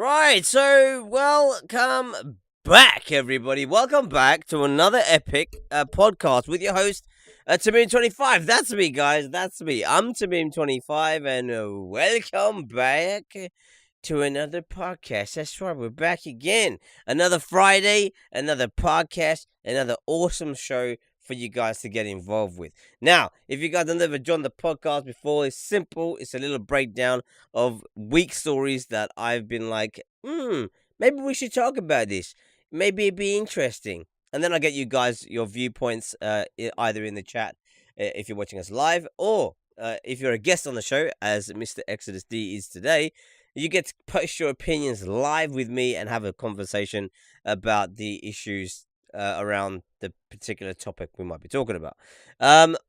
Right, so welcome back, everybody. Welcome back to another epic podcast with your host, Tamim25. That's me, guys. That's me. I'm Tamim25, and welcome back to another podcast. That's right, we're back again. Another Friday, another podcast, another awesome show for you guys to get involved with. Now, if you guys have never joined the podcast before, it's simple. It's a little breakdown of week stories that I've been like, maybe we should talk about this. Maybe it'd be interesting. And then I'll get you guys your viewpoints either in the chat if you're watching us live, or if you're a guest on the show, as Mr. Exodus D is today, you get to post your opinions live with me and have a conversation about the issues around the particular topic we might be talking about.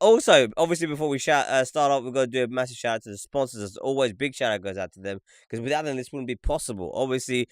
Also, obviously, before we start off, we've got to do a massive shout out to the sponsors. As always, big shout out goes out to them, because without them, this wouldn't be possible. Obviously,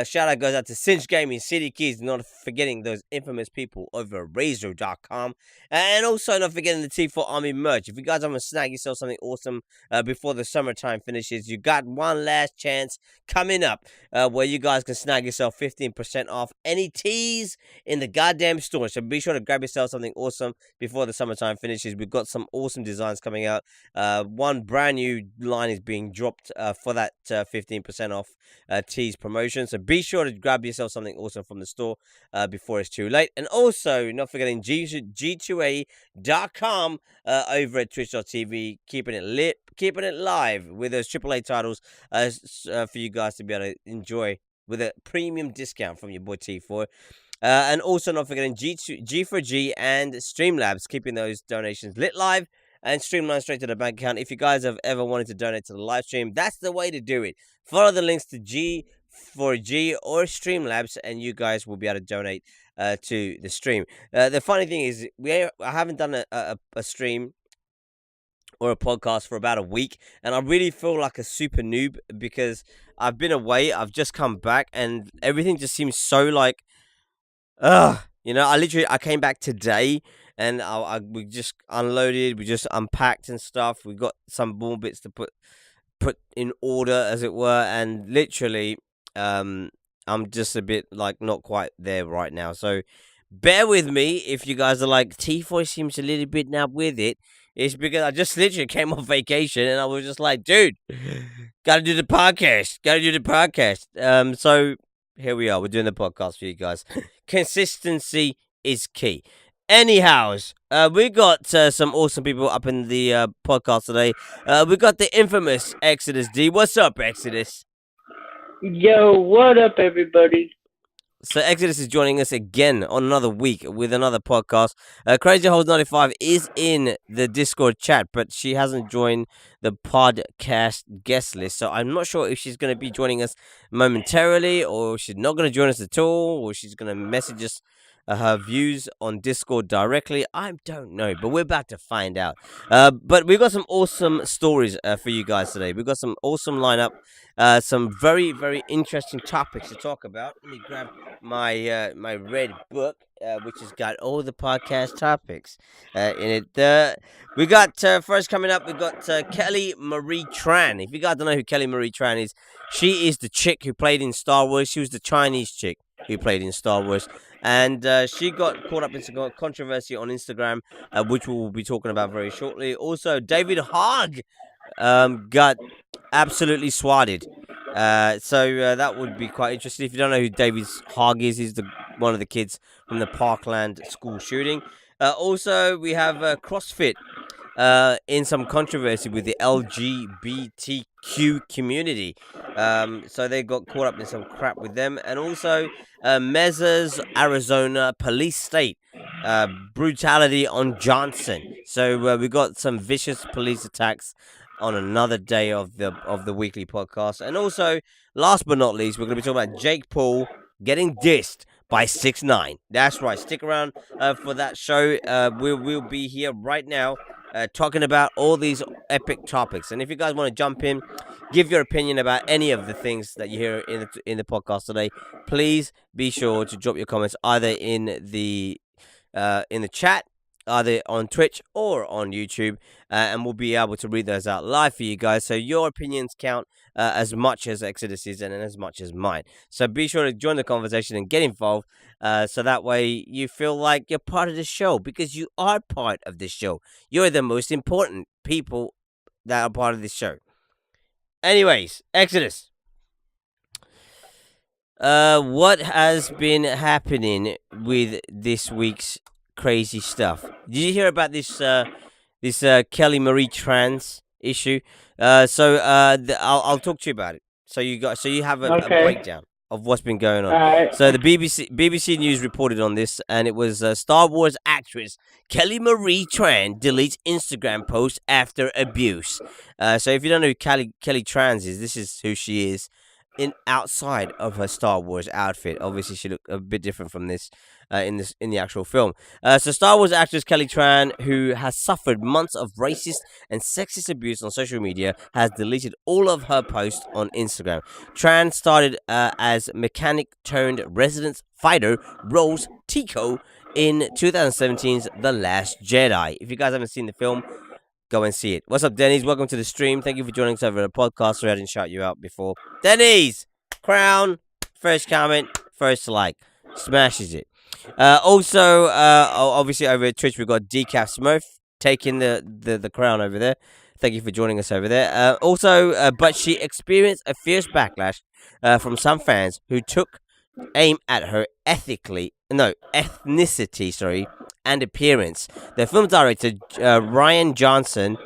shout out goes out to Cinch Gaming, City Keys, not forgetting those infamous people over at Razor.com, and also not forgetting the T4 Army merch. If you guys want to snag yourself something awesome before the summertime finishes, you got one last chance coming up where you guys can snag yourself 15% off any tees in the goddamn store. So be sure to grab yourself something awesome before the summertime finishes. We've got some awesome designs coming out. One brand new line is being dropped for that 15% off tees promotion. So be sure to grab yourself something awesome from the store before it's too late. And also, not forgetting G2A.com over at twitch.tv, keeping it lit, keeping it live with those AAA titles for you guys to be able to enjoy with a premium discount from your boy T4. And also not forgetting G4G and Streamlabs, keeping those donations lit live and streamlined straight to the bank account. If you guys have ever wanted to donate to the live stream, that's the way to do it. Follow the links to G4G or Streamlabs, and you guys will be able to donate to the stream. The funny thing is, I haven't done a stream or a podcast for about a week, and I really feel like a super noob because I've been away. I've just come back, and everything just seems so like, I came back today, and we just unloaded, we just unpacked and stuff. We got some more bits to put in order, as it were, and literally, I'm just a bit like not quite there right now. So bear with me if you guys are like, T4 seems a little bit now with it. It's because I just literally came off vacation, and I was just like, dude, gotta do the podcast. So here we are. We're doing the podcast for you guys. Consistency is key. Anyhows, we got some awesome people up in the podcast today. We got the infamous Exodus D. What's up, Exodus? Yo, what up, everybody? So Exodus is joining us again on another week with another podcast. Crazy Holes 95 is in the Discord chat, but she hasn't joined the podcast guest list. So I'm not sure if she's going to be joining us momentarily, or she's not going to join us at all, or she's going to message us her views on Discord directly. I don't know, but we're about to find out. But we've got some awesome stories for you guys today. We've got some awesome lineup, some very, very interesting topics to talk about. Let me grab my my red book, which has got all the podcast topics in it. We got first coming up, we've got Kelly Marie Tran. If you guys don't know who Kelly Marie Tran is, she is the chick who played in Star Wars. She was the Chinese chick who played in Star Wars. And she got caught up in some controversy on Instagram, which we'll be talking about very shortly. Also, David Hogg got absolutely swatted. So that would be quite interesting. If you don't know who David Hogg is, he's one of the kids from the Parkland school shooting. Also, we have CrossFit in some controversy with the LGBTQ community. So they got caught up in some crap with them. And also, Mesa's Arizona police state brutality on Johnson. So we got some vicious police attacks on another day of the weekly podcast. And also, last but not least, we're going to be talking about Jake Paul getting dissed by 6ix9ine. That's right. Stick around for that show. We'll be here right now talking about all these epic topics. And if you guys want to jump in, give your opinion about any of the things that you hear in the podcast today, please be sure to drop your comments either in the chat either on Twitch or on YouTube, and we'll be able to read those out live for you guys. So your opinions count as much as Exodus's and as much as mine. So be sure to join the conversation and get involved, so that way you feel like you're part of the show, because you are part of the show. You're the most important people that are part of this show. Anyways, Exodus. What has been happening with this week's crazy stuff? Did you hear about this Kelly Marie Tran issue? I'll talk to you about it. So you have a breakdown of what's been going on. Alright. So the BBC News reported on this, and it was Star Wars actress Kelly Marie Tran deletes Instagram post after abuse. So if you don't know who Kelly Tran is, this is who she is outside of her Star Wars outfit. Obviously, she looked a bit different from this in the actual film. So Star Wars actress Kelly Tran, who has suffered months of racist and sexist abuse on social media, has deleted all of her posts on Instagram. Tran started as mechanic turned resident fighter Rose Tico in 2017's The Last Jedi. If you guys haven't seen the film, go and see it. What's up, Denny's? Welcome to the stream. Thank you for joining us over the podcast. Sorry I didn't shout you out before. Denny's! Crown, first comment, first like. Smashes it. Also, obviously over at Twitch, we've got Decaf Smurf taking the crown over there. Thank you for joining us over there. But she experienced a fierce backlash from some fans who took aim at her ethnicity, and appearance. The film director Ryan Johnson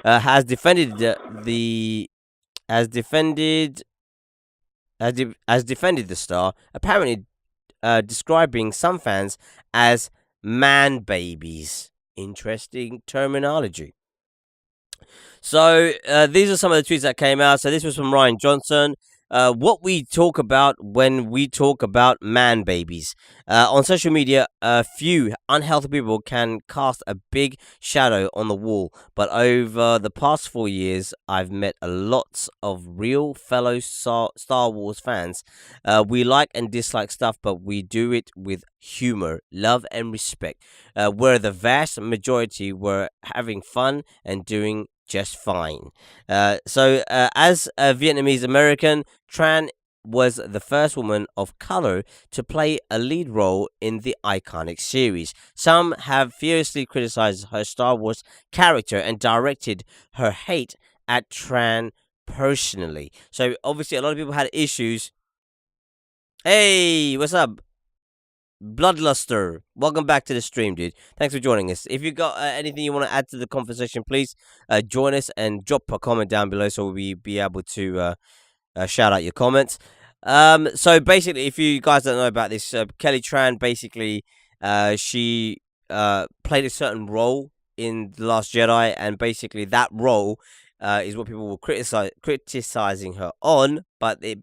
has defended the star, apparently describing some fans as man babies. Interesting terminology. So these are some of the tweets that came out. So this was from Ryan Johnson. What we talk about when we talk about man babies. On social media, a few unhealthy people can cast a big shadow on the wall, but over the past 4 years, I've met a lot of real fellow Star Wars fans. We like and dislike stuff, but we do it with humor, love, and respect, where the vast majority were having fun and doing just fine. As a Vietnamese American, Tran was the first woman of color to play a lead role in the iconic series. Some have furiously criticized her Star Wars character and directed her hate at Tran personally. So obviously a lot of people had issues. Hey, what's up? Bloodluster, welcome back to the stream, dude. Thanks for joining us. If you got anything you want to add to the conversation, please join us and drop a comment down below so we'll be able to shout out your comments. So basically, if you guys don't know about this, Kelly Tran, basically, she played a certain role in The Last Jedi, and basically that role is what people were criticizing her on, but it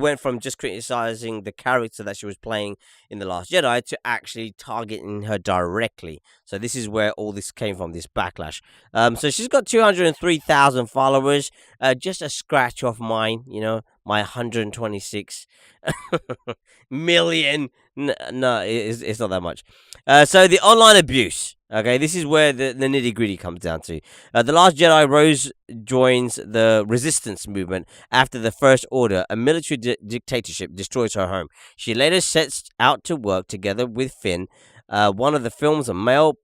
went from just criticizing the character that she was playing in The Last Jedi to actually targeting her directly. So this is where all this came from, this backlash. So she's got 203,000 followers, just a scratch off mine, my 126 million. No, it's not that much. So the online abuse. Okay, this is where the nitty gritty comes down to. The Last Jedi, Rose joins the resistance movement after the First Order, a military dictatorship, destroys her home. She later sets out to work together with Finn, one of the film's male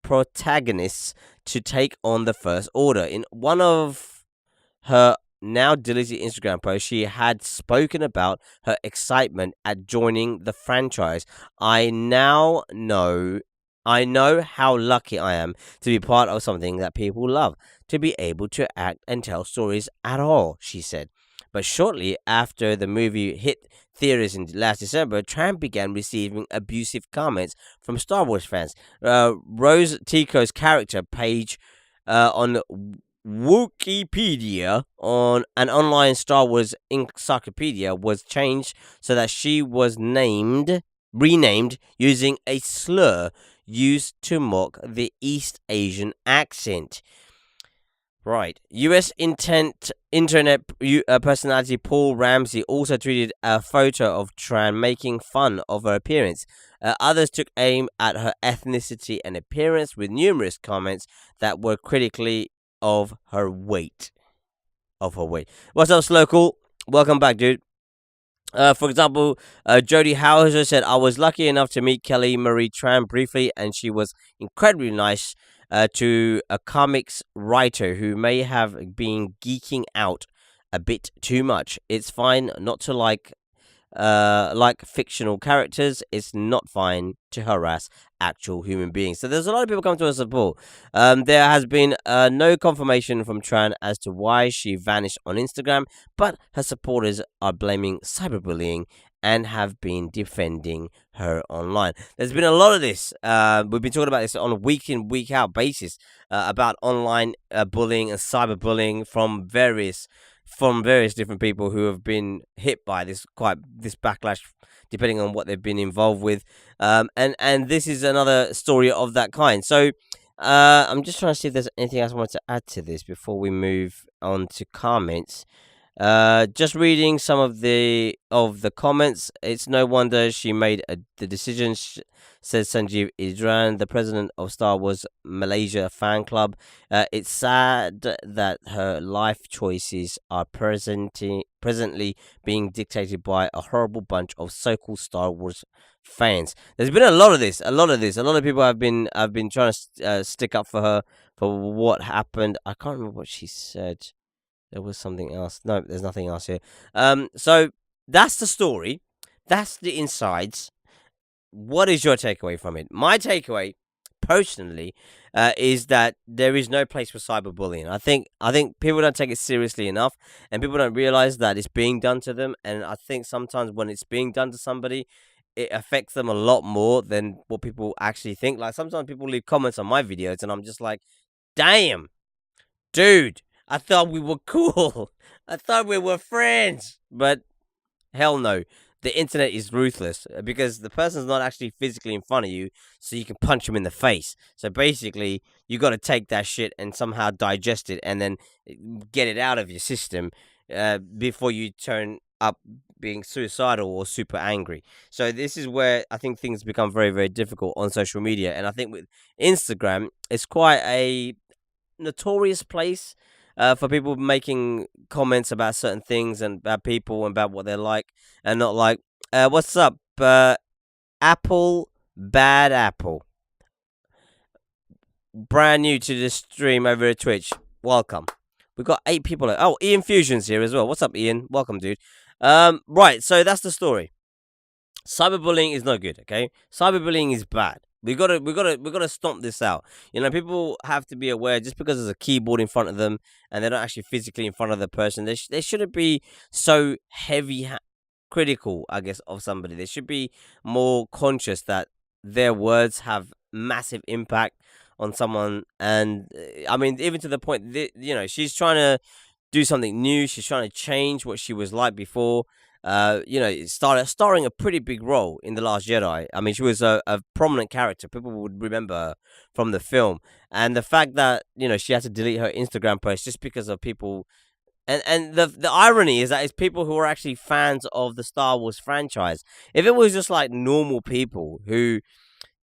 protagonists, to take on the First Order. In one of her now deleted Instagram post, she had spoken about her excitement at joining the franchise. I know how lucky I am to be part of something that people love, to be able to act and tell stories at all, she said. But shortly after the movie hit theaters in last December, Tran began receiving abusive comments from Star Wars fans. Rose Tico's character page on Wikipedia, on an online Star Wars encyclopedia, was changed so that she was renamed using a slur used to mock the East Asian accent. Right. U.S. internet personality Paul Ramsey also tweeted a photo of Tran making fun of her appearance. Others took aim at her ethnicity and appearance with numerous comments that were critically of her weight. What's up, Slowcool? Welcome back, dude. For example, Jodie Hauser said, I was lucky enough to meet Kelly Marie Tran briefly, and she was incredibly nice to a comics writer who may have been geeking out a bit too much. It's fine not to like fictional characters. It's not fine to harass actual human beings. So there's a lot of people coming to her support. There has been no confirmation from Tran as to why she vanished on Instagram, but her supporters are blaming cyberbullying and have been defending her online. There's been a lot of this. We've been talking about this on a week in, week out basis about online bullying and cyberbullying from various different people who have been hit by this backlash, depending on what they've been involved with. And this is another story of that kind. So I'm just trying to see if there's anything else I want to add to this before we move on to comments. Just reading some of the comments. It's no wonder she made the decision, says Sanjeev Idran, the president of Star Wars Malaysia fan club. It's sad that her life choices are presently being dictated by a horrible bunch of so-called Star Wars fans. There's been a lot of this. A lot of people have been trying to stick up for her for what happened. I can't remember what she said. There was something else. No, there's nothing else here. So that's the story. That's the insides. What is your takeaway from it? My takeaway, personally, is that there is no place for cyberbullying. I think people don't take it seriously enough, and people don't realize that it's being done to them. And I think sometimes when it's being done to somebody, it affects them a lot more than what people actually think. Like sometimes people leave comments on my videos, and I'm just like, damn, dude. I thought we were cool. I thought we were friends. But hell no. The internet is ruthless because the person's not actually physically in front of you, so you can punch them in the face. So basically, you got to take that shit and somehow digest it and then get it out of your system before you turn up being suicidal or super angry. So this is where I think things become very, very difficult on social media. And I think with Instagram, it's quite a notorious place for people making comments about certain things and about people and about what they're like and not like. What's up, Apple Bad Apple? Brand new to the stream over at Twitch. Welcome. We've got 8 people. Oh, Ian Fusion's here as well. What's up, Ian? Welcome, dude. Right, so that's the story. Cyberbullying is no good, okay? Cyberbullying is bad. We gotta stomp this out. You know, people have to be aware. Just because there's a keyboard in front of them and they're not actually physically in front of the person, they shouldn't be so critical, I guess, of somebody. They should be more conscious that their words have massive impact on someone. And I mean, even to the point that, you know, she's trying to do something new. She's trying to change what she was like before. You know, starring a pretty big role in The Last Jedi. I mean, she was a prominent character. People would remember her from the film. And the fact that, you know, she had to delete her Instagram post just because of people. And the irony is that it's people who are actually fans of the Star Wars franchise. If it was just like normal people who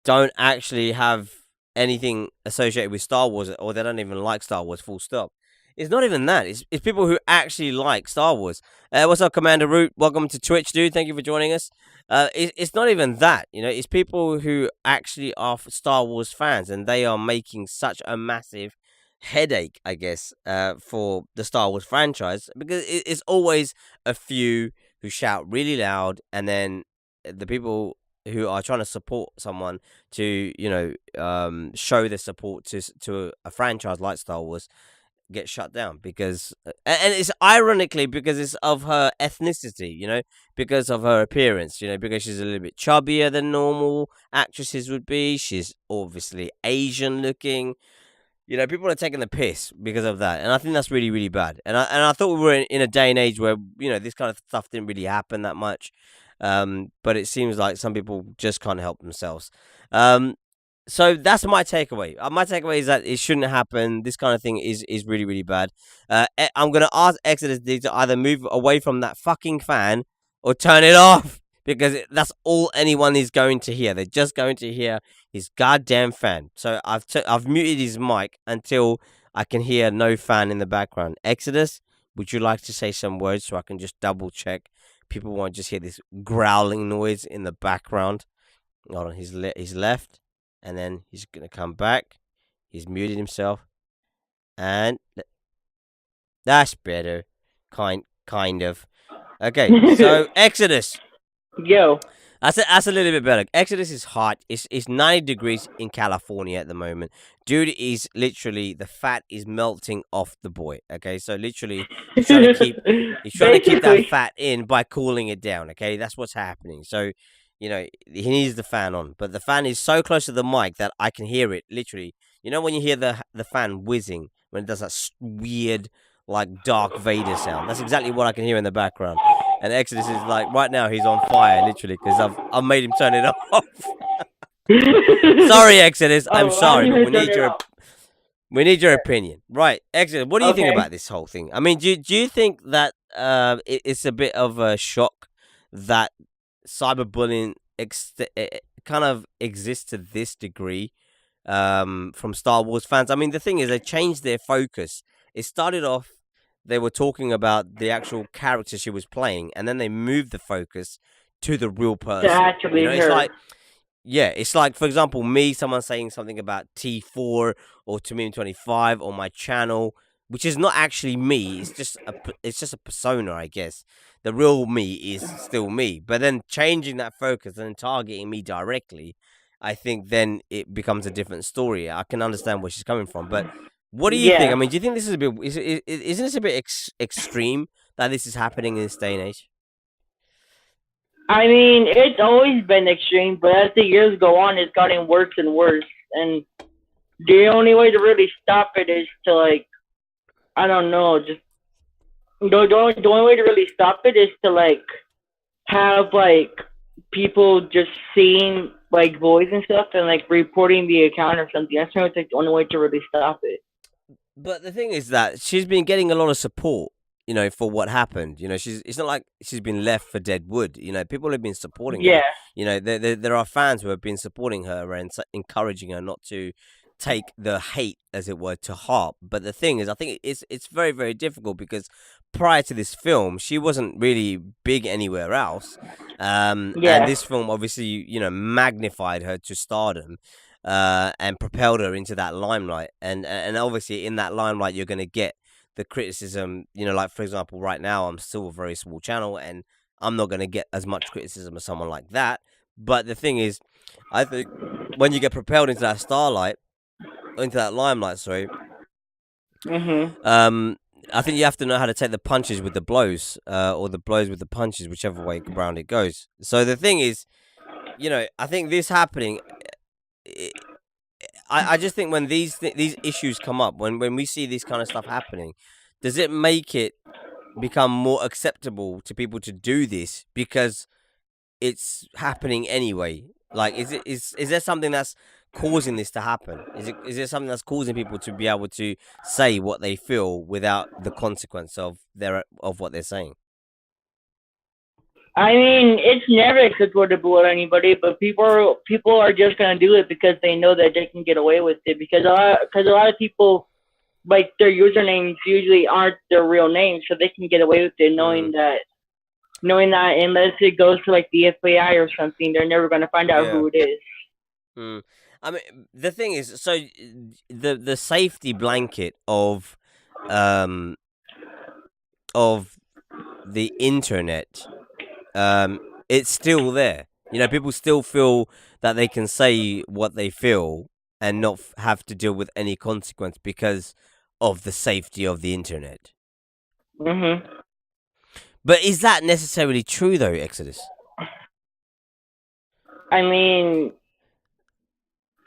don't actually have anything associated with Star Wars, or they don't even like Star Wars, full stop. It's not even that. It's people who actually like Star Wars. What's up, Commander Root? Welcome to Twitch, dude. Thank you for joining us. It's not even that. You know, it's people who actually are Star Wars fans, and they are making such a massive headache, I guess, for the Star Wars franchise, because it's always a few who shout really loud, and then the people who are trying to support someone to, you know, show their support to a franchise like Star Wars get shut down because and it's ironically because it's of her ethnicity, you know, because of her appearance, you know, because she's a little bit chubbier than normal actresses would be. She's obviously Asian looking. You know, people are taking the piss because of that, and I think that's really, really bad. And I thought we were in a day and age where, you know, this kind of stuff didn't really happen that much, but it seems like some people just can't help themselves. so that's my takeaway. My takeaway is that it shouldn't happen. This kind of thing is really really bad. I'm gonna ask Exodus D to either move away from that fucking fan or turn it off because that's all anyone is going to hear. They're just going to hear his goddamn fan. So I've muted his mic until I can hear no fan in the background. Exodus, would you like to say some words so I can just double check? People won't just hear this growling noise in the background. Hold on, he's left, and then he's gonna come back. He's muted himself, and that's better, kind of. Okay, so Exodus. Yo. That's a little bit better. Exodus is hot. It's 90 degrees in California at the moment. Dude is literally the fat is melting off the boy. Okay, so literally he's trying to keep that fat in by cooling it down. Okay, that's what's happening. So, he needs the fan on, but the fan is so close to the mic that I can hear it. Literally, when you hear the fan whizzing when it does that weird like Dark Vader sound. That's exactly what I can hear in the background. And Exodus is like right now he's on fire literally because I've made him turn it off. Sorry, Exodus. I'm sorry, but we need your opinion, right? Exodus, what do you think about this whole thing? I mean, do you think that it's a bit of a shock that cyberbullying kind of exists to this degree from Star Wars fans? I mean, the thing is, they changed their focus. It started off. They were talking about the actual character she was playing, and then they moved the focus to the real person. Actually, it's like, for example, someone saying something about T4 or Tamim 25 or my channel, which is not actually me. It's just a persona, I guess. The real me is still me, but then changing that focus and targeting me directly, I think then it becomes a different story. I can understand where she's coming from, but. What do you think? I mean, do you think this is a bit? Isn't this a bit extreme that this is happening in this day and age? I mean, it's always been extreme, but as the years go on, it's gotten worse and worse. And the only way to really stop it is to I don't know, just the only way to really stop it is to have people just seeing boys and stuff and reporting the account or something. That's the only way to really stop it. But the thing is that she's been getting a lot of support, for what happened. It's not like she's been left for dead wood. People have been supporting her. There are fans who have been supporting her and encouraging her not to take the hate, as it were, to heart. But the thing is, I think it's very, very difficult because prior to this film, she wasn't really big anywhere else. And this film obviously, magnified her to stardom. And propelled her into that limelight, and obviously in that limelight you're going to get the criticism. Like for example, right now I'm still a very small channel, and I'm not going to get as much criticism as someone like that. But the thing is, I think when you get propelled into that limelight, I think you have to know how to take the punches with the blows, or the blows with the punches, whichever way around it goes. So the thing is, I think this happening. I just think when these issues come up, when we see this kind of stuff happening, does it make it become more acceptable to people to do this because it's happening anyway? Like, is there something that's causing this to happen? Is there something that's causing people to be able to say what they feel without the consequence of what they're saying? I mean, it's never acceptable to bully anybody, but people are just gonna do it because they know that they can get away with it. Because a lot of people, their usernames usually aren't their real names, so they can get away with it, knowing that unless it goes to the FBI or something, they're never gonna find out who it is. I mean, the thing is, so the safety blanket of the internet. It's still there. People still feel that they can say what they feel and not have to deal with any consequence because of the safety of the internet. Mm-hmm. But is that necessarily true, though, Exodus? I mean,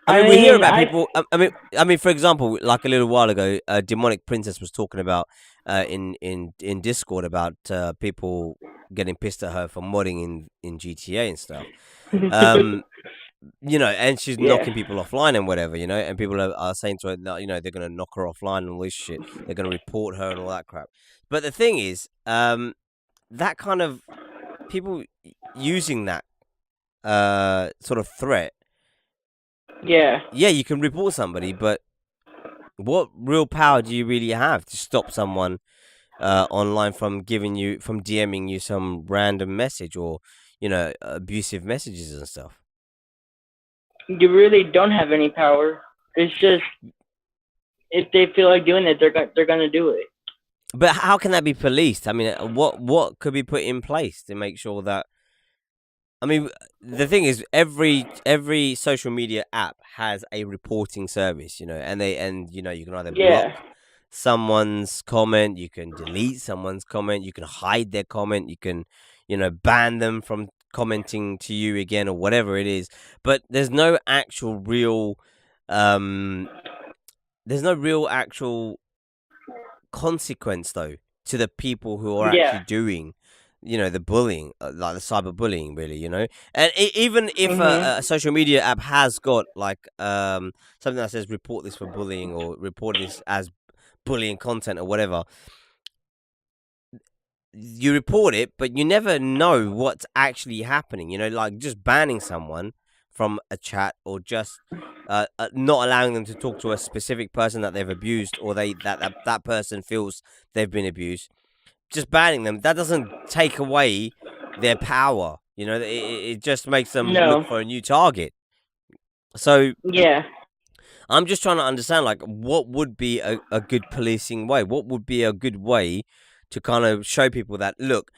we hear about people. I mean, for example, like a little while ago, Demonic Princess was talking about in Discord about people getting pissed at her for modding in GTA and stuff. and she's Yeah. knocking people offline and whatever, and people are saying to her, no, they're going to knock her offline and all this shit. They're going to report her and all that crap. But the thing is, that kind of people using that sort of threat. Yeah. Yeah, you can report somebody, but what real power do you really have to stop someone online from DMing you some random message or abusive messages and stuff? You really don't have any power. It's just if they feel like doing it, they're gonna do it. But how can that be policed? I mean, what could be put in place to make sure that? I mean, the thing is, every social media app has a reporting service, and you can either block someone's comment, you can delete someone's comment, you can hide their comment, you can, ban them from commenting to you again or whatever it is. But there's no actual real, actual consequence though to the people who are actually doing the bullying, like the cyberbullying, really, and even if a social media app has got like something that says report this for bullying or report this as bullying content or whatever, you report it, but you never know what's actually happening, like just banning someone from a chat or just not allowing them to talk to a specific person that they've abused or that person feels they've been abused. Just banning them, that doesn't take away their power. It just makes them look for a new target. So I'm just trying to understand, like, what would be a good policing way? What would be a good way to kind of show people that, look,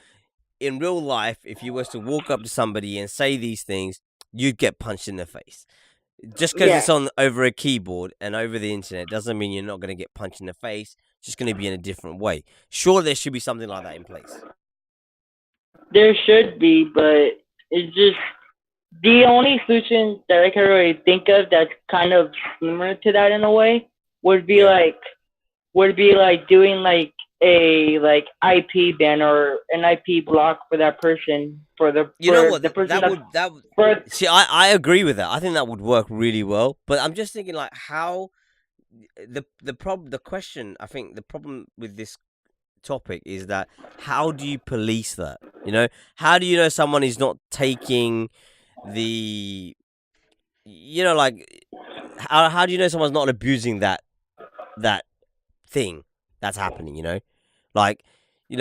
in real life, if you was to walk up to somebody and say these things, you'd get punched in the face. Just because it's on over a keyboard and over the internet doesn't mean you're not going to get punched in the face. It's just going to be in a different way. Sure, there should be something like that in place. There should be, but it's just the only solution that I can really think of that's kind of similar to that in a way would be like doing like a IP ban or an IP block for that person the person see, I agree with that. I think that would work really well. But I'm just thinking, like, how the question. I think the problem with this topic is that how do you police that? How do you know someone is not taking the like how do you know someone's not abusing that thing that's happening? Like,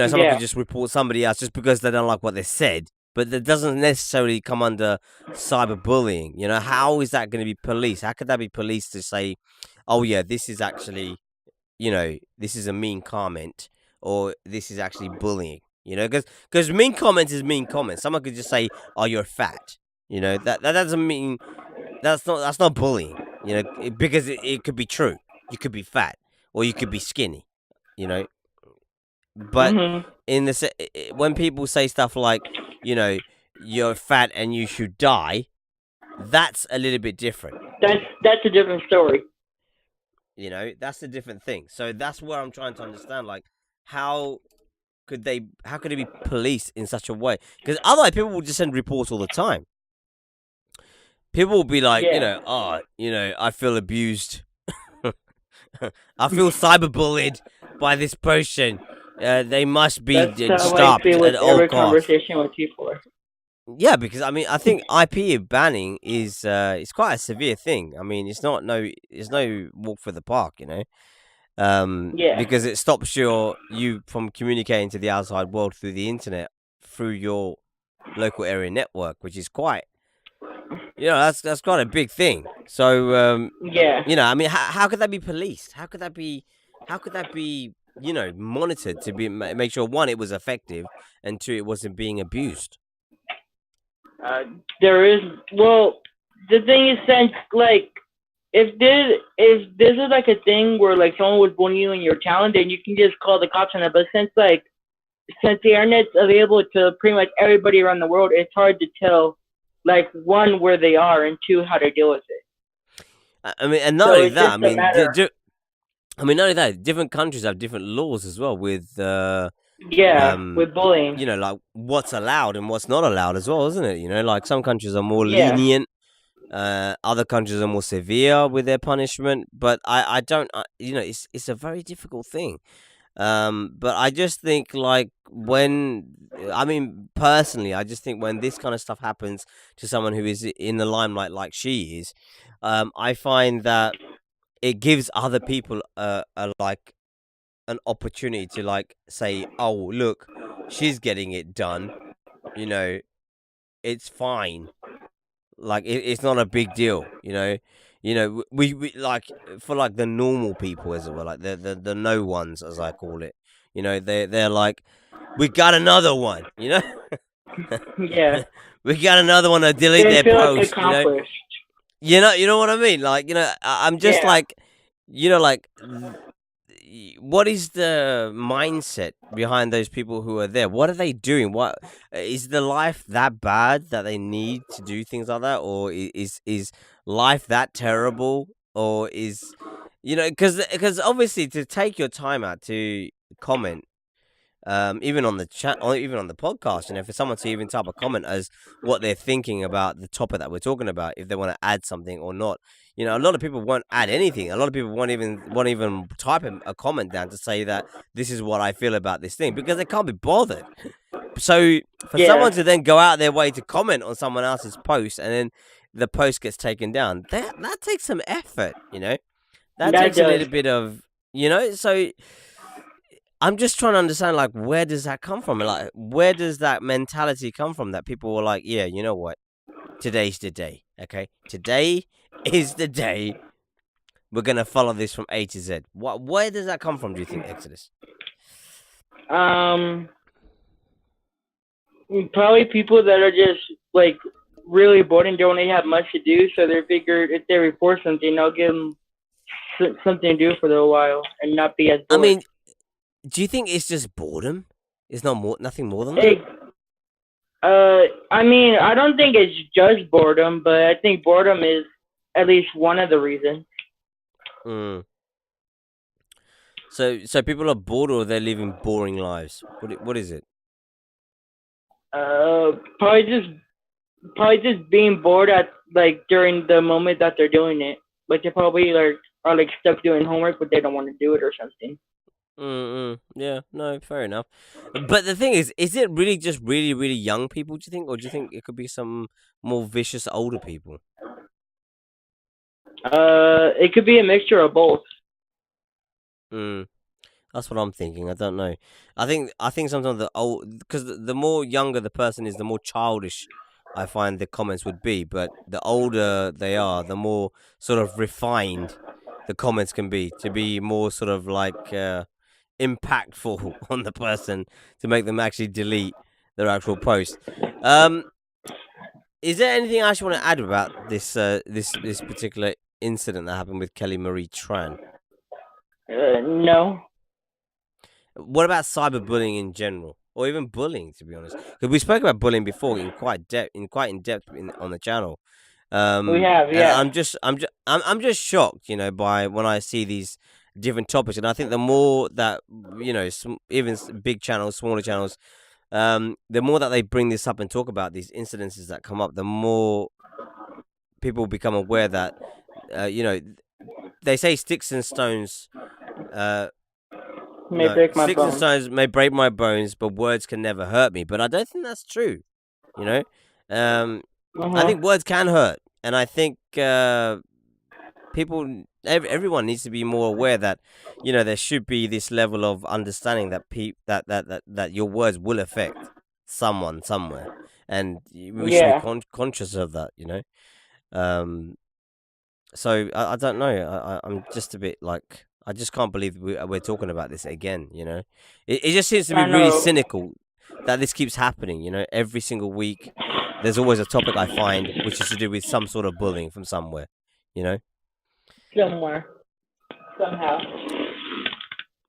someone could just report somebody else just because they don't like what they said, but that doesn't necessarily come under cyberbullying. How is that going to be policed? How could that be policed to say, oh yeah, this is actually, this is a mean comment, or this is actually bullying? Because mean comment is mean comment. Someone could just say, oh, you're fat. That doesn't mean that's not bullying. Because it could be true. You could be fat, or you could be skinny. But in when people say stuff like, you're fat and you should die, that's a little bit different. That's a different story. That's a different thing. So that's where I'm trying to understand, like, how could it be policed in such a way? Because otherwise people will just send reports all the time. People will be like, I feel abused. I feel cyberbullied by this person. They must be stopped at all costs. Conversation with people. Yeah, because I mean, I think IP banning is it's quite a severe thing. I mean, it's no walk for the park, because it stops you from communicating to the outside world through the internet through your local area network, which is quite, that's quite a big thing. So I mean, how could that be policed? How could that be monitored to make sure, one, it was effective, and two, it wasn't being abused? There is, well, the thing is, since like if this is like a thing where like someone would bully you in your town, then you can just call the cops on it. But since the internet's available to pretty much everybody around the world, it's hard to tell, like, one, where they are, and two, how to deal with it. I mean, and not only that, I mean, not only that, different countries have different laws as well with with bullying. Like what's allowed and what's not allowed as well, isn't it? Like some countries are more lenient Other countries are more severe with their punishment, but I don't, it's a very difficult thing. But I just think like personally, I just think when this kind of stuff happens to someone who is in the limelight like she is, I find that it gives other people like an opportunity to like say, oh look, she's getting it done, you know, it's fine. Like it's not a big deal, we like for like the normal people as it were, like the no ones as I call it, they're like, we got another one, Yeah. we got another one to delete They their feel like post, accomplished. you know what I mean, like I'm just Yeah. like, like what is the mindset behind those people who are there? What are they doing? What is the life that bad that they need to do things like that, or is life that terrible, or is because obviously to take your time out to comment, even on the chat or even on the podcast, for someone to even type a comment as what they're thinking about the topic that we're talking about, if they want to add something or not. A lot of people won't add anything. A lot of people won't even type a comment down to say that this is what I feel about this thing, because they can't be bothered. So for Yeah. someone to then go out their way to comment on someone else's post and then the post gets taken down, that takes some effort, that That takes a does. little bit of, so I'm just trying to understand, like, where does that come from? Like, where does that mentality come from that people were like, yeah, you know what? Today's the day, okay? Today is the day. We're going to follow this from A to Z. Where does that come from, do you think, Exodus? Probably people that are just, like, really bored and don't really have much to do, so they figure if they report something, they'll give them something to do for a little while and not be as bored. I mean, do you think it's just boredom? It's nothing more than that? I mean, I don't think it's just boredom, but I think boredom is at least one of the reasons. So people are bored, or they're living boring lives? What is it? Probably just being bored at, like, during the moment that they're doing it. Like, they probably are like stuck doing homework, but they don't want to do it or something. Yeah, no, fair enough. But the thing is it really just really, really young people, do you think? Or do you think it could be some more vicious older people? It could be a mixture of both. That's what I'm thinking. I don't know. I think sometimes because the more younger the person is, the more childish I find the comments would be. But the older they are, the more sort of refined the comments can be, to be more sort of like impactful on the person, to make them actually delete their actual post. Is there anything else you want to add about this particular incident that happened with Kelly Marie Tran? No. What about cyberbullying in general, or even bullying? To be honest, because we spoke about bullying before in quite in depth on the channel. We have, And yeah. I'm just shocked, by when I see these different topics, and I think the more that even big channels, smaller channels, the more that they bring this up and talk about these incidences that come up, the more people become aware that they say sticks and stones. Break my Sticks and bones. stones may break my bones, but words can never hurt me. But I don't think that's true. I think words can hurt, and I think everyone needs to be more aware that there should be this level of understanding that that your words will affect someone somewhere, and we should be conscious of that. So I don't know. I'm just a bit like, I just can't believe we're talking about this again. It just seems to be really cynical that this keeps happening. Every single week, there's always a topic I find which is to do with some sort of bullying from somewhere. Somewhere, somehow.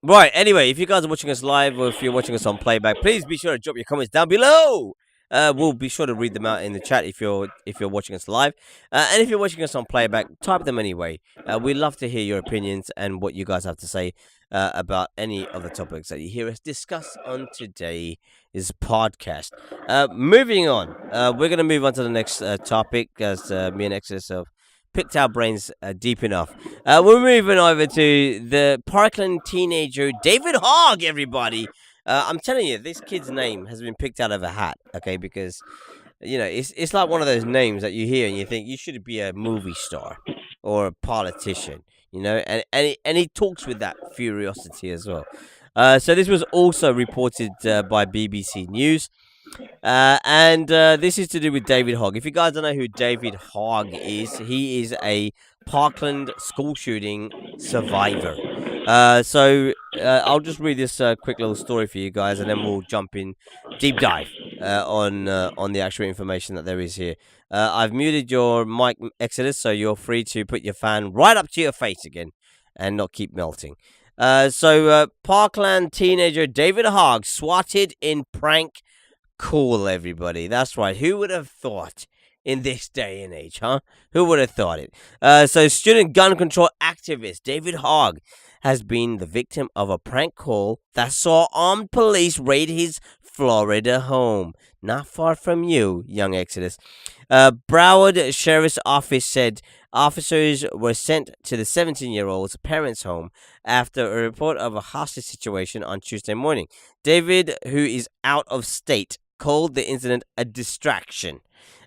Right. Anyway, if you guys are watching us live, or if you're watching us on playback, please be sure to drop your comments down below. We'll be sure to read them out in the chat if you're watching us live, and if you're watching us on playback, type them anyway. We'd love to hear your opinions and what you guys have to say about any of the topics that you hear us discuss on today's podcast. Moving on, we're gonna move on to the next topic as me and Exodus have picked our brains deep enough. We're moving over to the Parkland teenager David Hogg, everybody. I'm telling you, this kid's name has been picked out of a hat, okay? Because it's like one of those names that you hear and you think you should be a movie star or a politician, and he talks with that curiosity as well. So this was also reported by BBC News. And this is to do with David Hogg. If you guys don't know who David Hogg is, he is a Parkland school shooting survivor. I'll just read this quick little story for you guys, and then we'll jump in deep dive on the actual information that there is here. I've muted your mic, Exodus, so you're free to put your fan right up to your face again and not keep melting. Parkland teenager David Hogg swatted in prank call, everybody. That's right. Who would have thought in this day and age, huh? Who would have thought it? Student gun control activist David Hogg has been the victim of a prank call that saw armed police raid his Florida home. Not far from you, young Exodus. Broward Sheriff's Office said officers were sent to the 17-year-old's parents' home after a report of a hostage situation on Tuesday morning. David, who is out of state, called the incident a distraction.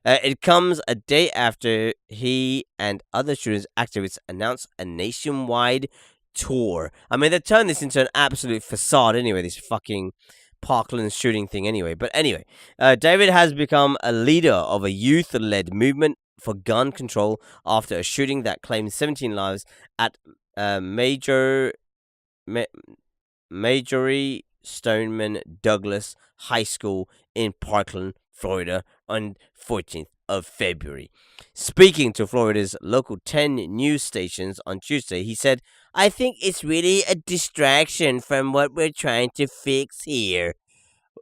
It comes a day after he and other students activists announced a nationwide tour. I mean, they turned this into an absolute facade anyway, this fucking Parkland shooting thing anyway. But anyway, David has become a leader of a youth-led movement for gun control after a shooting that claimed 17 lives at Majorie Stoneman Douglas High School in Parkland, Florida on 14th of February. Speaking to Florida's local 10 news stations on Tuesday, he said, "I think it's really a distraction from what we're trying to fix here,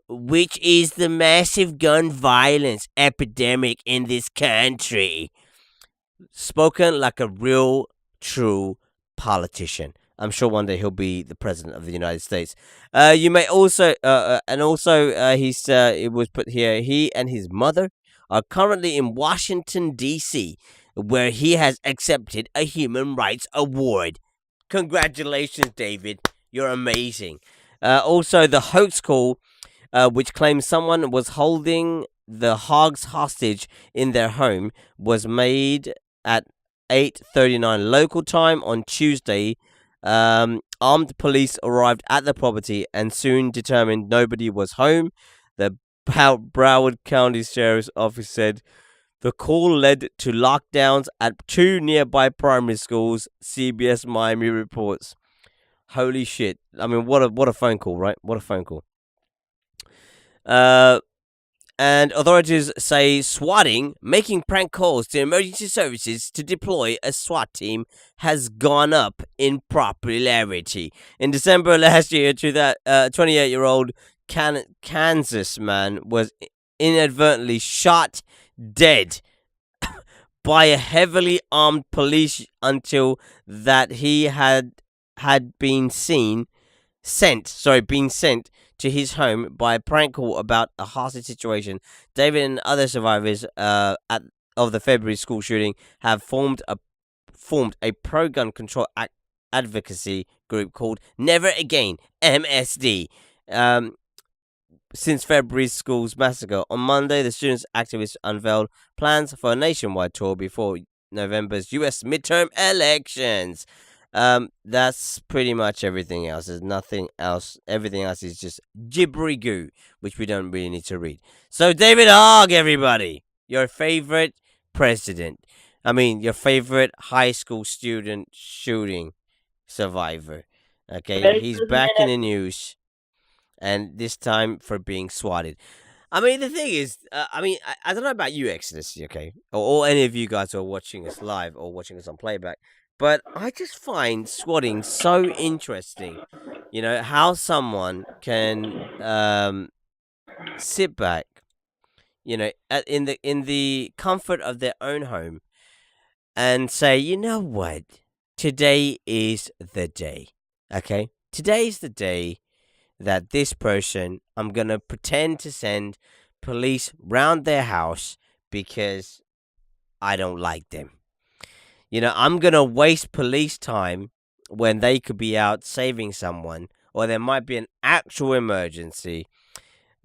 which is the massive gun violence epidemic in this country." Spoken like a real, true politician. I'm sure one day he'll be the president of the United States. You may also, it was put here, he and his mother are currently in Washington, D.C., where he has accepted a human rights award. Congratulations, David. You're amazing. Also, the hoax call, which claims someone was holding the Hoggs hostage in their home, was made at 8:39 local time on Tuesday. Armed police arrived at the property and soon determined nobody was home. The Broward County Sheriff's Office said the call led to lockdowns at 2 nearby primary schools, CBS Miami reports. Holy shit. I mean, what a phone call, right? What a phone call. And authorities say swatting, making prank calls to emergency services to deploy a SWAT team, has gone up in popularity. In December last year, 28-year-old Kansas man was inadvertently shot dead by a heavily armed police until that he had been sent to his home by a prank call about a hostage situation. David and other survivors of the February school shooting have formed a pro-gun control advocacy group called Never Again, MSD. Since February's school's massacre. On Monday, the students' activists unveiled plans for a nationwide tour before November's U.S. midterm elections. That's pretty much everything else. There's nothing else. Everything else is just gibbery goo, which we don't really need to read. So, David Hogg, everybody, your favorite president. I mean, your favorite high school student shooting survivor. Okay, he's back in the news, and this time for being swatted. I mean, the thing is, I don't know about you, Exodus, okay, or any of you guys who are watching us live or watching us on playback, but I just find swatting so interesting. You know, how someone can sit back, in the comfort of their own home, and say, you know what, today is the day. Okay, today's the day that this person, I'm gonna pretend to send police round their house because I don't like them. I'm gonna waste police time when they could be out saving someone, or there might be an actual emergency.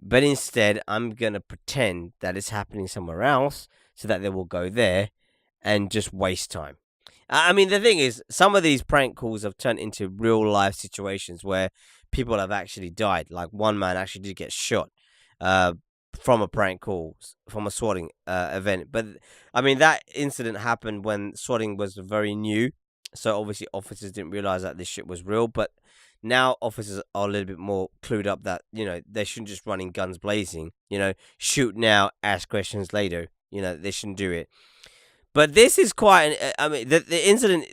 But instead, I'm gonna pretend that it's happening somewhere else, so that they will go there and just waste time. I mean, the thing is, some of these prank calls have turned into real life situations where people have actually died. Like one man actually did get shot uh, from a prank call, from a swatting event. But I mean, that incident happened when swatting was very new. So obviously, officers didn't realize that this shit was real. But now officers are a little bit more clued up that, they shouldn't just run in guns blazing. Shoot now, ask questions later. They shouldn't do it. But this is quite I mean, the incident,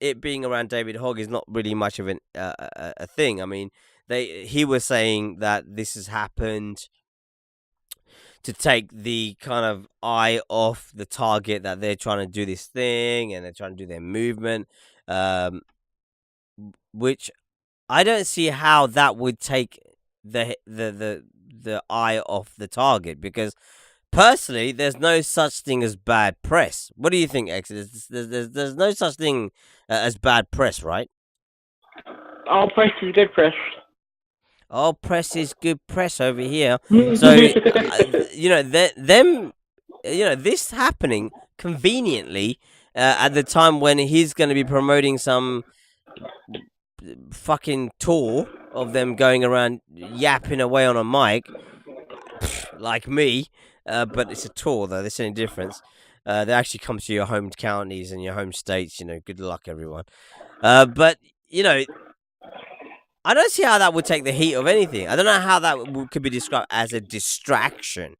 it being around David Hogg, is not really much of a thing. I mean, he was saying that this has happened to take the kind of eye off the target, that they're trying to do this thing and they're trying to do their movement, which I don't see how that would take the eye off the target, because personally, there's no such thing as bad press. What do you think, Exodus? There's no such thing as bad press, right? All press is good press. All press is good press over here. So, this happening conveniently at the time when he's going to be promoting some fucking tour of them going around yapping away on a mic, like me. But it's a tour, though. There's any difference. They actually come to your home counties and your home states. Good luck, everyone. But I don't see how that would take the heat of anything. I don't know how that could be described as a distraction.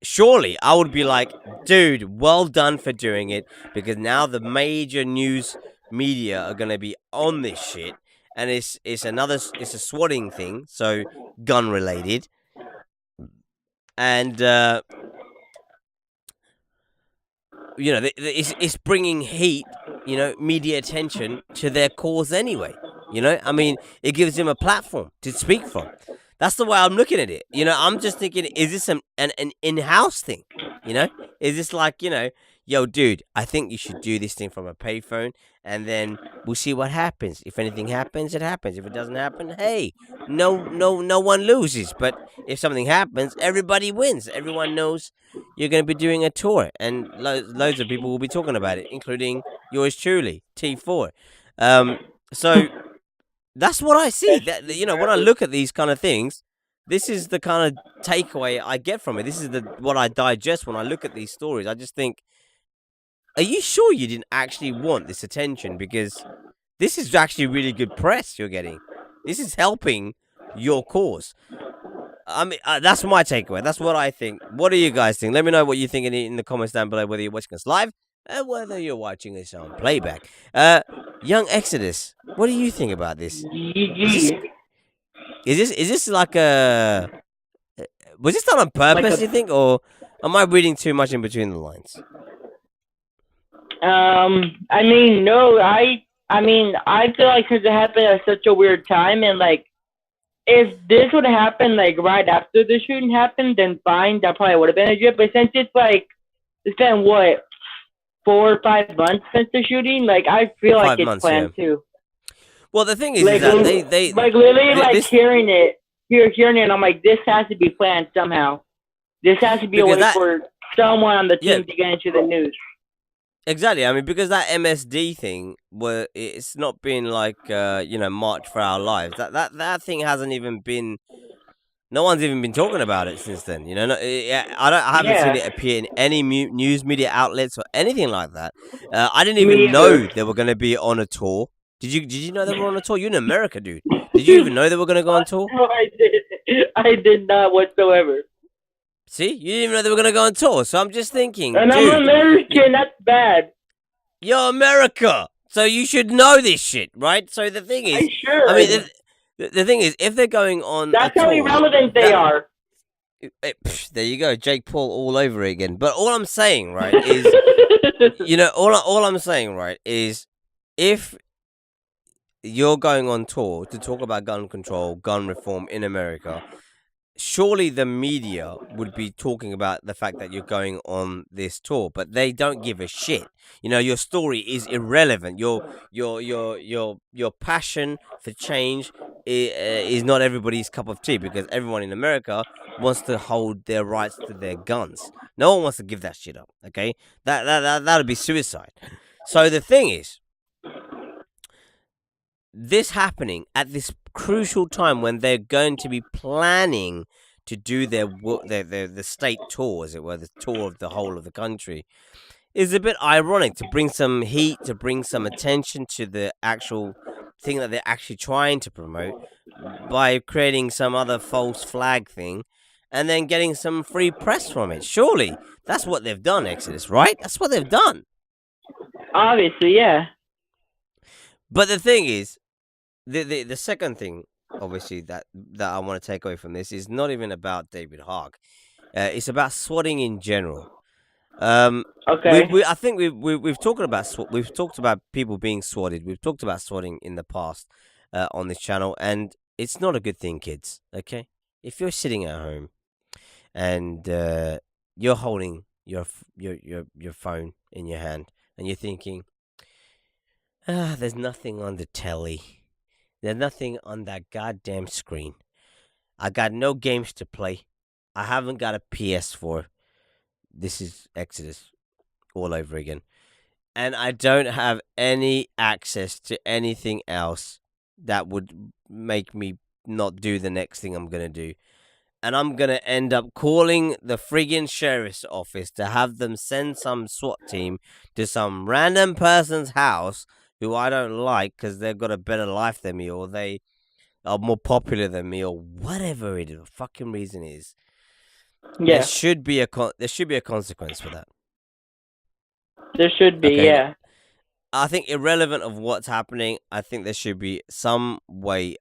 Surely I would be like, dude, well done for doing it, because now the major news media are going to be on this shit, and it's a swatting thing, so gun related, and it's bringing heat, media attention to their cause anyway. I mean, it gives him a platform to speak from. That's the way I'm looking at it. I'm just thinking, is this an in-house thing? Is this like, yo, dude, I think you should do this thing from a payphone, and then we'll see what happens. If anything happens, it happens. If it doesn't happen, hey, no one loses. But if something happens, everybody wins. Everyone knows you're going to be doing a tour, and loads of people will be talking about it, including yours truly, T4. So that's what I see. That when I look at these kind of things, this is the kind of takeaway I get from it. This is what I digest when I look at these stories. I just think, are you sure you didn't actually want this attention? Because this is actually really good press you're getting. This is helping your cause. I mean, that's my takeaway. That's what I think. What do you guys think? Let me know what you think in the comments down below, whether you're watching us live and whether you're watching this on playback. Young Exodus, what do you think about this? Is this like a... Was this done on purpose, you think? Or am I reading too much in between the lines? I mean, no, I feel like because it happened at such a weird time, and like, if this would have happened like right after the shooting happened, then fine, that probably would have been legit. But since it's been what, 4 or 5 months since the shooting, like I feel like it's planned too. Well, the thing is that they like literally hearing it, I'm like, this has to be planned somehow. This has to be a way for someone on the team to get into the news. Exactly. I mean, because that MSD thing, it's not been like March for Our Lives. That thing hasn't even been. No one's even been talking about it since then. I haven't seen it appear in any news media outlets or anything like that. I didn't even know they were going to be on a tour. Did you know they were on a tour? You're in America, dude. Did you even know they were going to go on tour? No, I did not whatsoever. See, you didn't even know they were going to go on tour. So I'm just thinking, and dude, I'm American. That's bad. You're America, so you should know this shit, right? So the thing is, sure. I mean, the thing is, if they're going on, that's how irrelevant they are. There you go, Jake Paul all over again. But all I'm saying, right, is all I'm saying, right, is if you're going on tour to talk about gun control, gun reform in America, surely the media would be talking about the fact that you're going on this tour, but they don't give a shit. Your story is irrelevant. Your passion for change is not everybody's cup of tea, because everyone in America wants to hold their rights to their guns. No one wants to give that shit up. Okay, that'd be suicide. So the thing is, this happening at this crucial time when they're going to be planning to do the state tour, as it were, the tour of the whole of the country, is a bit ironic, to bring some heat, to bring some attention to the actual thing that they're actually trying to promote by creating some other false flag thing and then getting some free press from it. Surely that's what they've done, Exodus, right? That's what they've done. Obviously, yeah. But the thing is, the second thing, obviously, that I want to take away from this is not even about David Hogg. It's about swatting in general. Okay. I think we've talked about people being swatted. We've talked about swatting in the past on this channel, and it's not a good thing, kids. Okay, if you're sitting at home and you're holding your phone in your hand and you're thinking, there's nothing on the telly. There's nothing on that goddamn screen. I got no games to play. I haven't got a PS4. This is Exodus all over again. And I don't have any access to anything else that would make me not do the next thing I'm going to do. And I'm going to end up calling the friggin' sheriff's office to have them send some SWAT team to some random person's house who I don't like because they've got a better life than me, or they are more popular than me, or whatever it is, fucking reason is. Yeah. There should be a consequence for that. There should be, okay. Yeah. I think irrelevant of what's happening, I think there should be some way.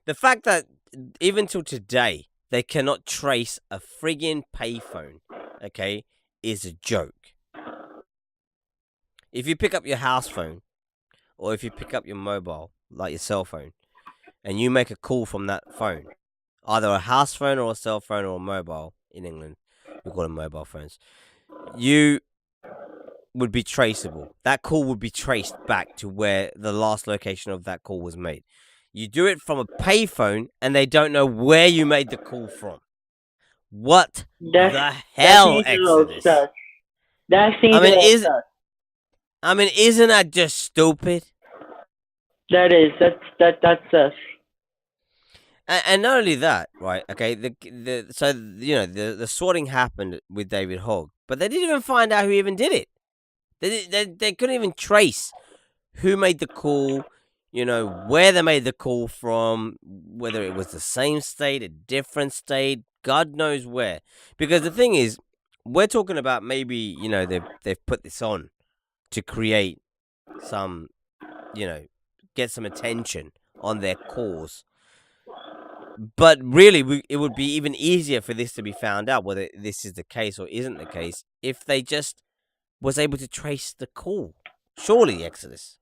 The fact that even till today they cannot trace a friggin' payphone, okay, is a joke. If you pick up your house phone, or if you pick up your mobile, like your cell phone, and you make a call from that phone, either a house phone or a cell phone or a mobile in England, we call them mobile phones, you would be traceable. That call would be traced back to where the last location of that call was made. You do it from a payphone, and they don't know where you made the call from. What the hell, Exodus? Isn't that just stupid? That is. That's us. And not only that, right? Okay, the swatting happened with David Hogg, but they didn't even find out who even did it. They couldn't even trace who made the call, where they made the call from, whether it was the same state, a different state, God knows where. Because the thing is, we're talking about maybe, they've put this on to create some, get some attention on their cause. But really, it would be even easier for this to be found out, whether this is the case or isn't the case, if they just was able to trace the call. Surely, Exodus.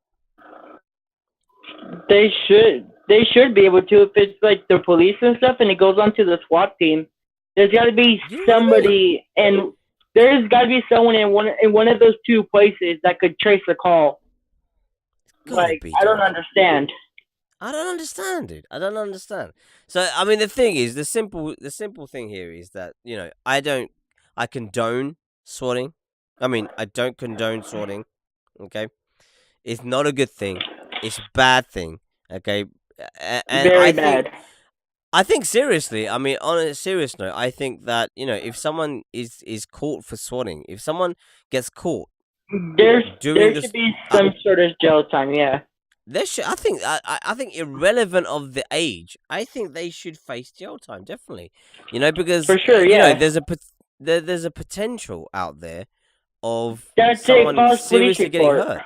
They should be able to, if it's like the police and stuff, and it goes on to the SWAT team. There's got to be somebody, and there's got to be someone in one of those two places that could trace the call. Like, I don't understand. I don't understand, dude. I don't understand. So, I mean, the thing is, the simple thing here is that, I condone swatting. I mean, I don't condone swatting, okay? It's not a good thing. It's a bad thing, okay? And very bad. I think seriously, I mean, on a serious note, I think that, if someone is caught for swatting, if someone gets caught, there should be some sort of jail time, yeah. I think irrelevant of the age, I think they should face jail time, definitely. Because for sure, yeah. There's a potential out there of someone seriously getting hurt.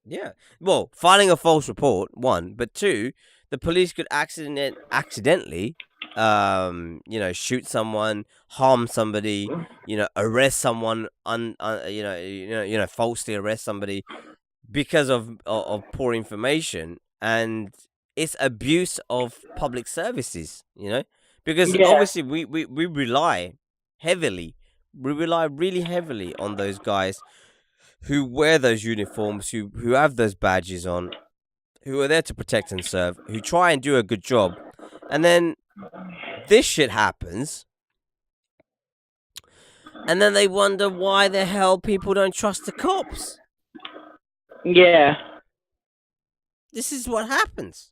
Yeah. Well, filing a false report, one, but two, the police could accidentally shoot someone, harm somebody, arrest someone, falsely arrest somebody because of poor information, and it's abuse of public services. Because Yeah. obviously we rely heavily, we rely really heavily on those guys who wear those uniforms, who have those badges on, who are there to protect and serve, who try and do a good job, and then this shit happens, and then they wonder why the hell people don't trust the cops. Yeah. This is what happens.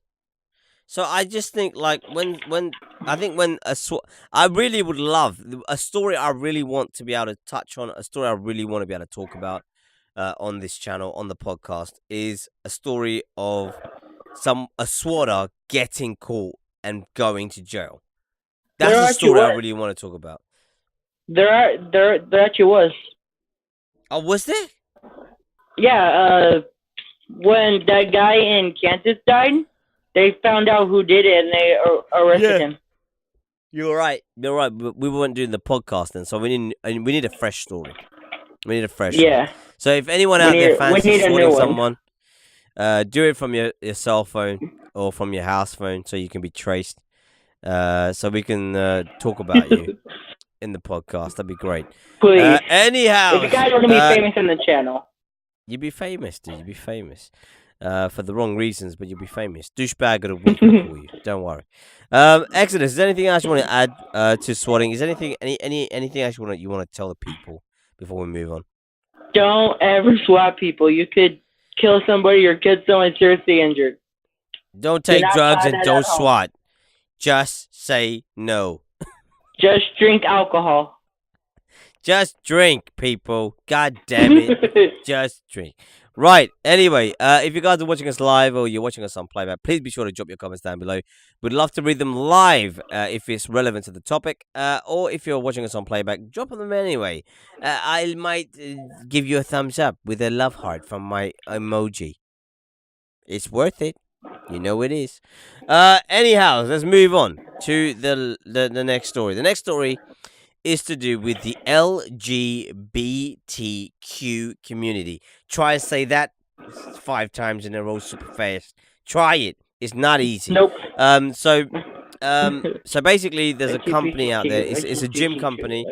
So I just think, like, when I really would love a story I really want to be able to touch on, a story I really want to be able to talk about on this channel, on the podcast, is a story of a swatter getting caught and going to jail. That's a story I really want to talk about. There actually was. Oh, was there? Yeah. When that guy in Kansas died, they found out who did it and they arrested him. You're right. But we weren't doing the podcast then, so we need a fresh story. We need a fresh one. So if anyone out there fancies swatting someone, do it from your cell phone or from your house phone, so you can be traced. So we can talk about you in the podcast. That'd be great. Please. Anyhow, if you guys want to be famous on the channel, you'd be famous, dude. You'd be famous. For the wrong reasons, but you'll be famous. Douchebag of the week will call you. Don't worry. Exodus, is there anything else you want to add to swatting? Is there anything else you want to tell the people before we move on? Don't ever swat people. You could kill somebody or get someone seriously injured. Don't take drugs and don't swat. Just say no. Just drink alcohol. Just drink, people. God damn it. Just drink. Right. Anyway, if you guys are watching us live or you're watching us on playback, please be sure to drop your comments down below. We'd love to read them live if it's relevant to the topic. Or if you're watching us on playback, drop them anyway. I might give you a thumbs up with a love heart from my emoji. It's worth it. You know it is. Anyhow, let's move on to the next story. The next story is to do with the LGBTQ community. Try and say that 5 times in a row super fast. Try it. It's not easy. Nope. So basically, there's a company out there. It's a gym company.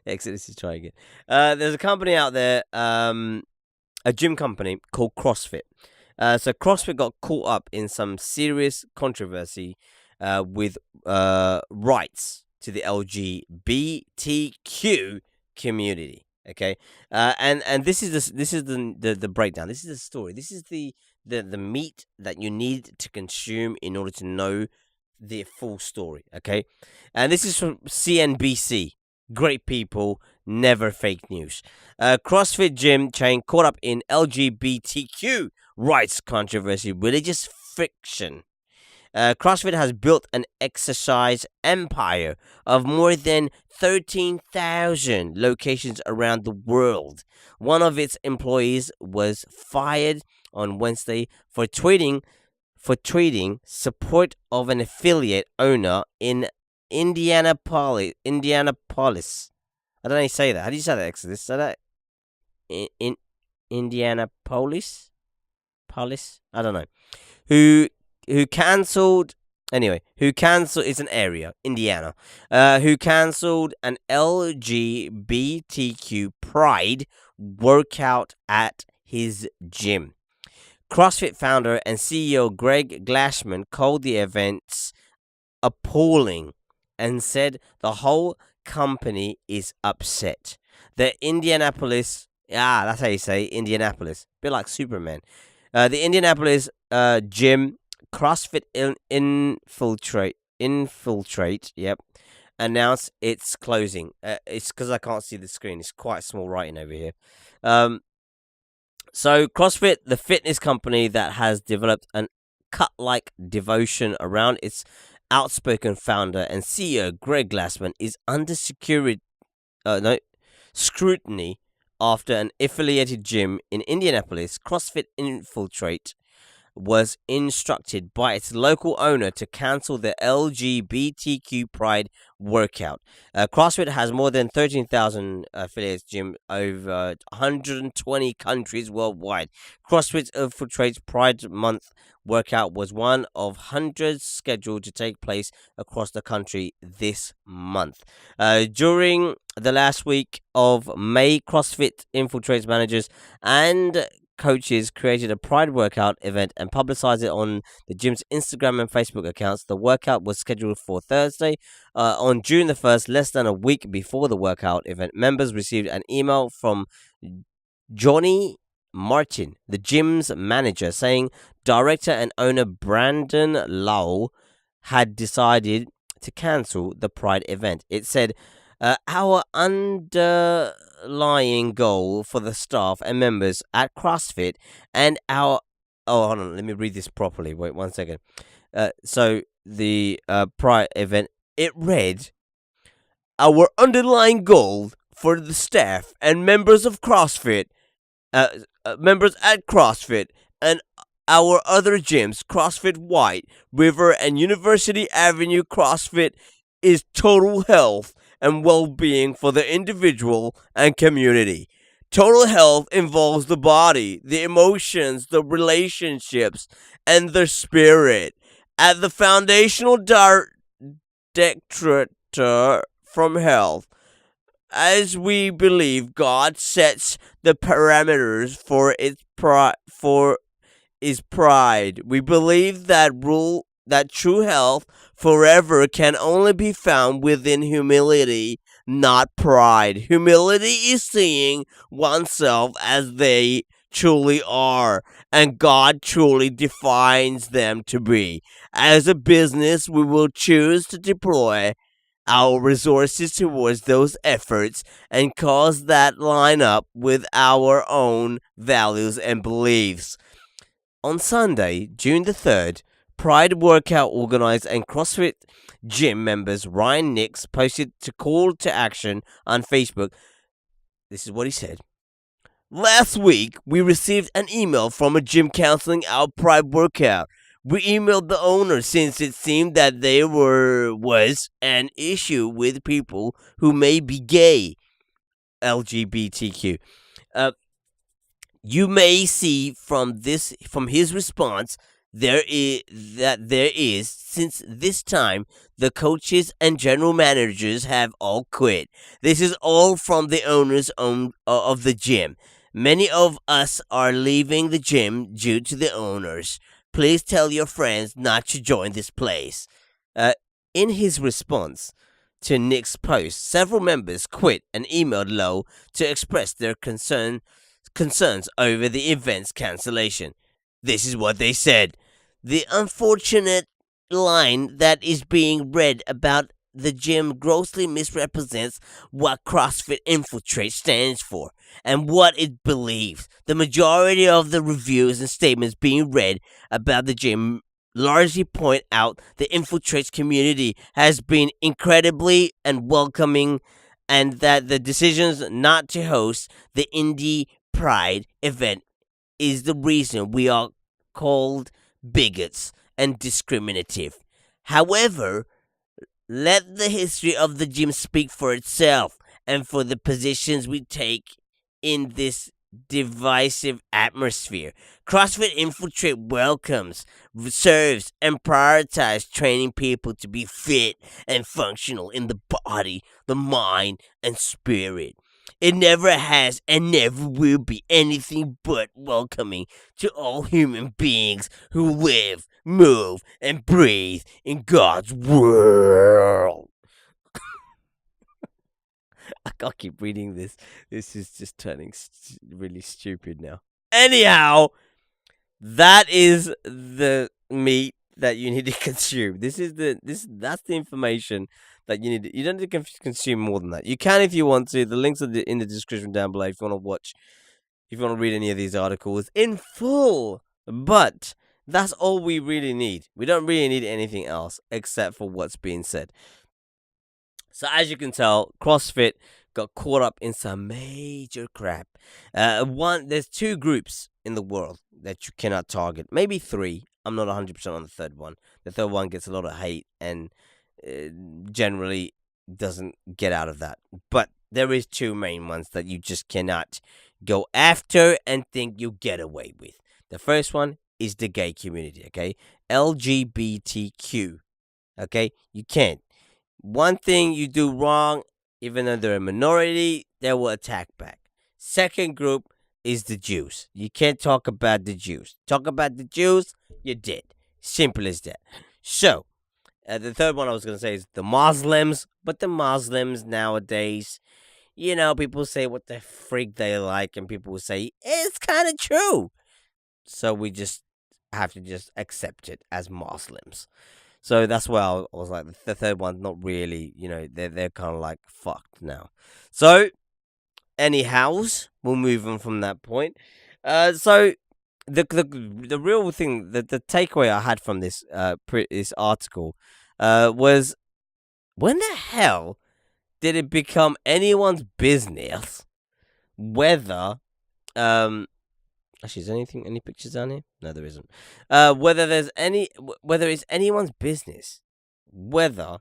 Exodus is trying it. There's a company out there, a gym company called Crossfit. So CrossFit got caught up in some serious controversy with rights to the LGBTQ community. Okay, and this is the breakdown. This is the story. This is the meat that you need to consume in order to know the full story. Okay, and this is from CNBC. Great people, never fake news. CrossFit gym chain caught up in LGBTQ rights controversy, religious friction. CrossFit has built an exercise empire of more than 13,000 locations around the world. One of its employees was fired on Wednesday for tweeting support of an affiliate owner in Indianapolis. I don't know how you say that. How do you say that, Exodus? Say that in Indianapolis? Polis? I don't know. Who cancelled? Anyway, it's an area, Indiana. Who cancelled an LGBTQ pride workout at his gym. CrossFit founder and CEO Greg Glassman called the events appalling and said the whole company is upset. The Indianapolis, that's how you say Indianapolis, a bit like Superman. The Indianapolis gym CrossFit Infiltrate, yep, announced its closing. It's because I can't see the screen. It's quite small writing over here. So CrossFit, the fitness company that has developed an cult-like devotion around its outspoken founder and CEO Greg Glassman, is under scrutiny after an affiliated gym in Indianapolis, CrossFit Infiltrate, was instructed by its local owner to cancel the LGBTQ Pride workout. CrossFit has more than 13,000 affiliates gym over 120 countries worldwide. CrossFit infiltrates Pride Month workout was one of hundreds scheduled to take place across the country this month. During the last week of May, CrossFit infiltrates managers and coaches created a Pride workout event and publicized it on the gym's Instagram and Facebook accounts. The workout was scheduled for Thursday. On June the 1st, less than a week before the workout event, members received an email from Johnny Martin, the gym's manager, saying director and owner Brandon Lau had decided to cancel the Pride event. It said, our underlying goal for the staff and members at CrossFit and our... Oh, hold on, let me read this properly. Wait 1 second. So the Pride event, it read, our underlying goal for the staff and members of CrossFit, members at CrossFit and our other gyms, CrossFit White, River, and University Avenue CrossFit, is total health and well-being for the individual and community. Total health involves the body, the emotions, the relationships, and the spirit. At the foundational director from health, as we believe God sets the parameters for is pride. We believe that true health forever can only be found within humility, not pride. Humility is seeing oneself as they truly are, and God truly defines them to be. As a business, we will choose to deploy our resources towards those efforts and cause that line up with our own values and beliefs. On Sunday, June the 3rd, Pride workout organizer and CrossFit gym members Ryan Nix posted a call to action on Facebook. This is what he said. Last week, we received an email from a gym canceling our Pride workout. We emailed the owner since it seemed that there was an issue with people who may be gay, LGBTQ. You may see from his response there is since this time the coaches and general managers have all quit. This is all from the owners of the gym. Many of us are leaving the gym due to the owners. Please tell your friends not to join this place. In his response to Nick's post, several members quit and emailed Lowe to express their concerns over the event's cancellation. This is what they said. The unfortunate line that is being read about the gym grossly misrepresents what CrossFit Infiltrate stands for and what it believes. The majority of the reviews and statements being read about the gym largely point out the Infiltrates community has been incredibly and welcoming, and that the decisions not to host the Indie Pride event is the reason we are called bigots and discriminative. However, let the history of the gym speak for itself and for the positions we take in this divisive atmosphere. CrossFit Infiltrate welcomes, serves, and prioritizes training people to be fit and functional in the body, the mind, and spirit. It never has and never will be anything but welcoming to all human beings who live, move, and breathe in God's world. I can't keep reading this. This is just turning really stupid now. Anyhow, that is the meat that you need to consume. That's the information that you need. You don't need to consume more than that. You can if you want to. The links are in the description down below if you want to watch, if you want to read any of these articles in full. But that's all we really need. We don't really need anything else except for what's being said. So as you can tell, CrossFit got caught up in some major crap. There's two groups in the world that you cannot target. Maybe 3. I'm not 100% on the third one. The third one gets a lot of hate and generally doesn't get out of that. But there is 2 main ones that you just cannot go after and think you get away with. The first one is the gay community, okay? LGBTQ, okay? You can't. One thing you do wrong, even though they're a minority, they will attack back. Second group is the Jews. You can't talk about the Jews. Talk about the Jews, you're dead. Simple as that. So, the third one I was going to say is the Muslims, but the Muslims nowadays, people say what the freak they like, and people will say it's kind of true. So we just have to just accept it as Muslims. So that's why I was like, the third one's not really, they're kind of like fucked now. So, anyhows, we'll move on from that point. So the real thing, the takeaway I had from this this article, was when the hell did it become anyone's business whether actually, is any pictures down here? No, there isn't. Whether it's anyone's business whether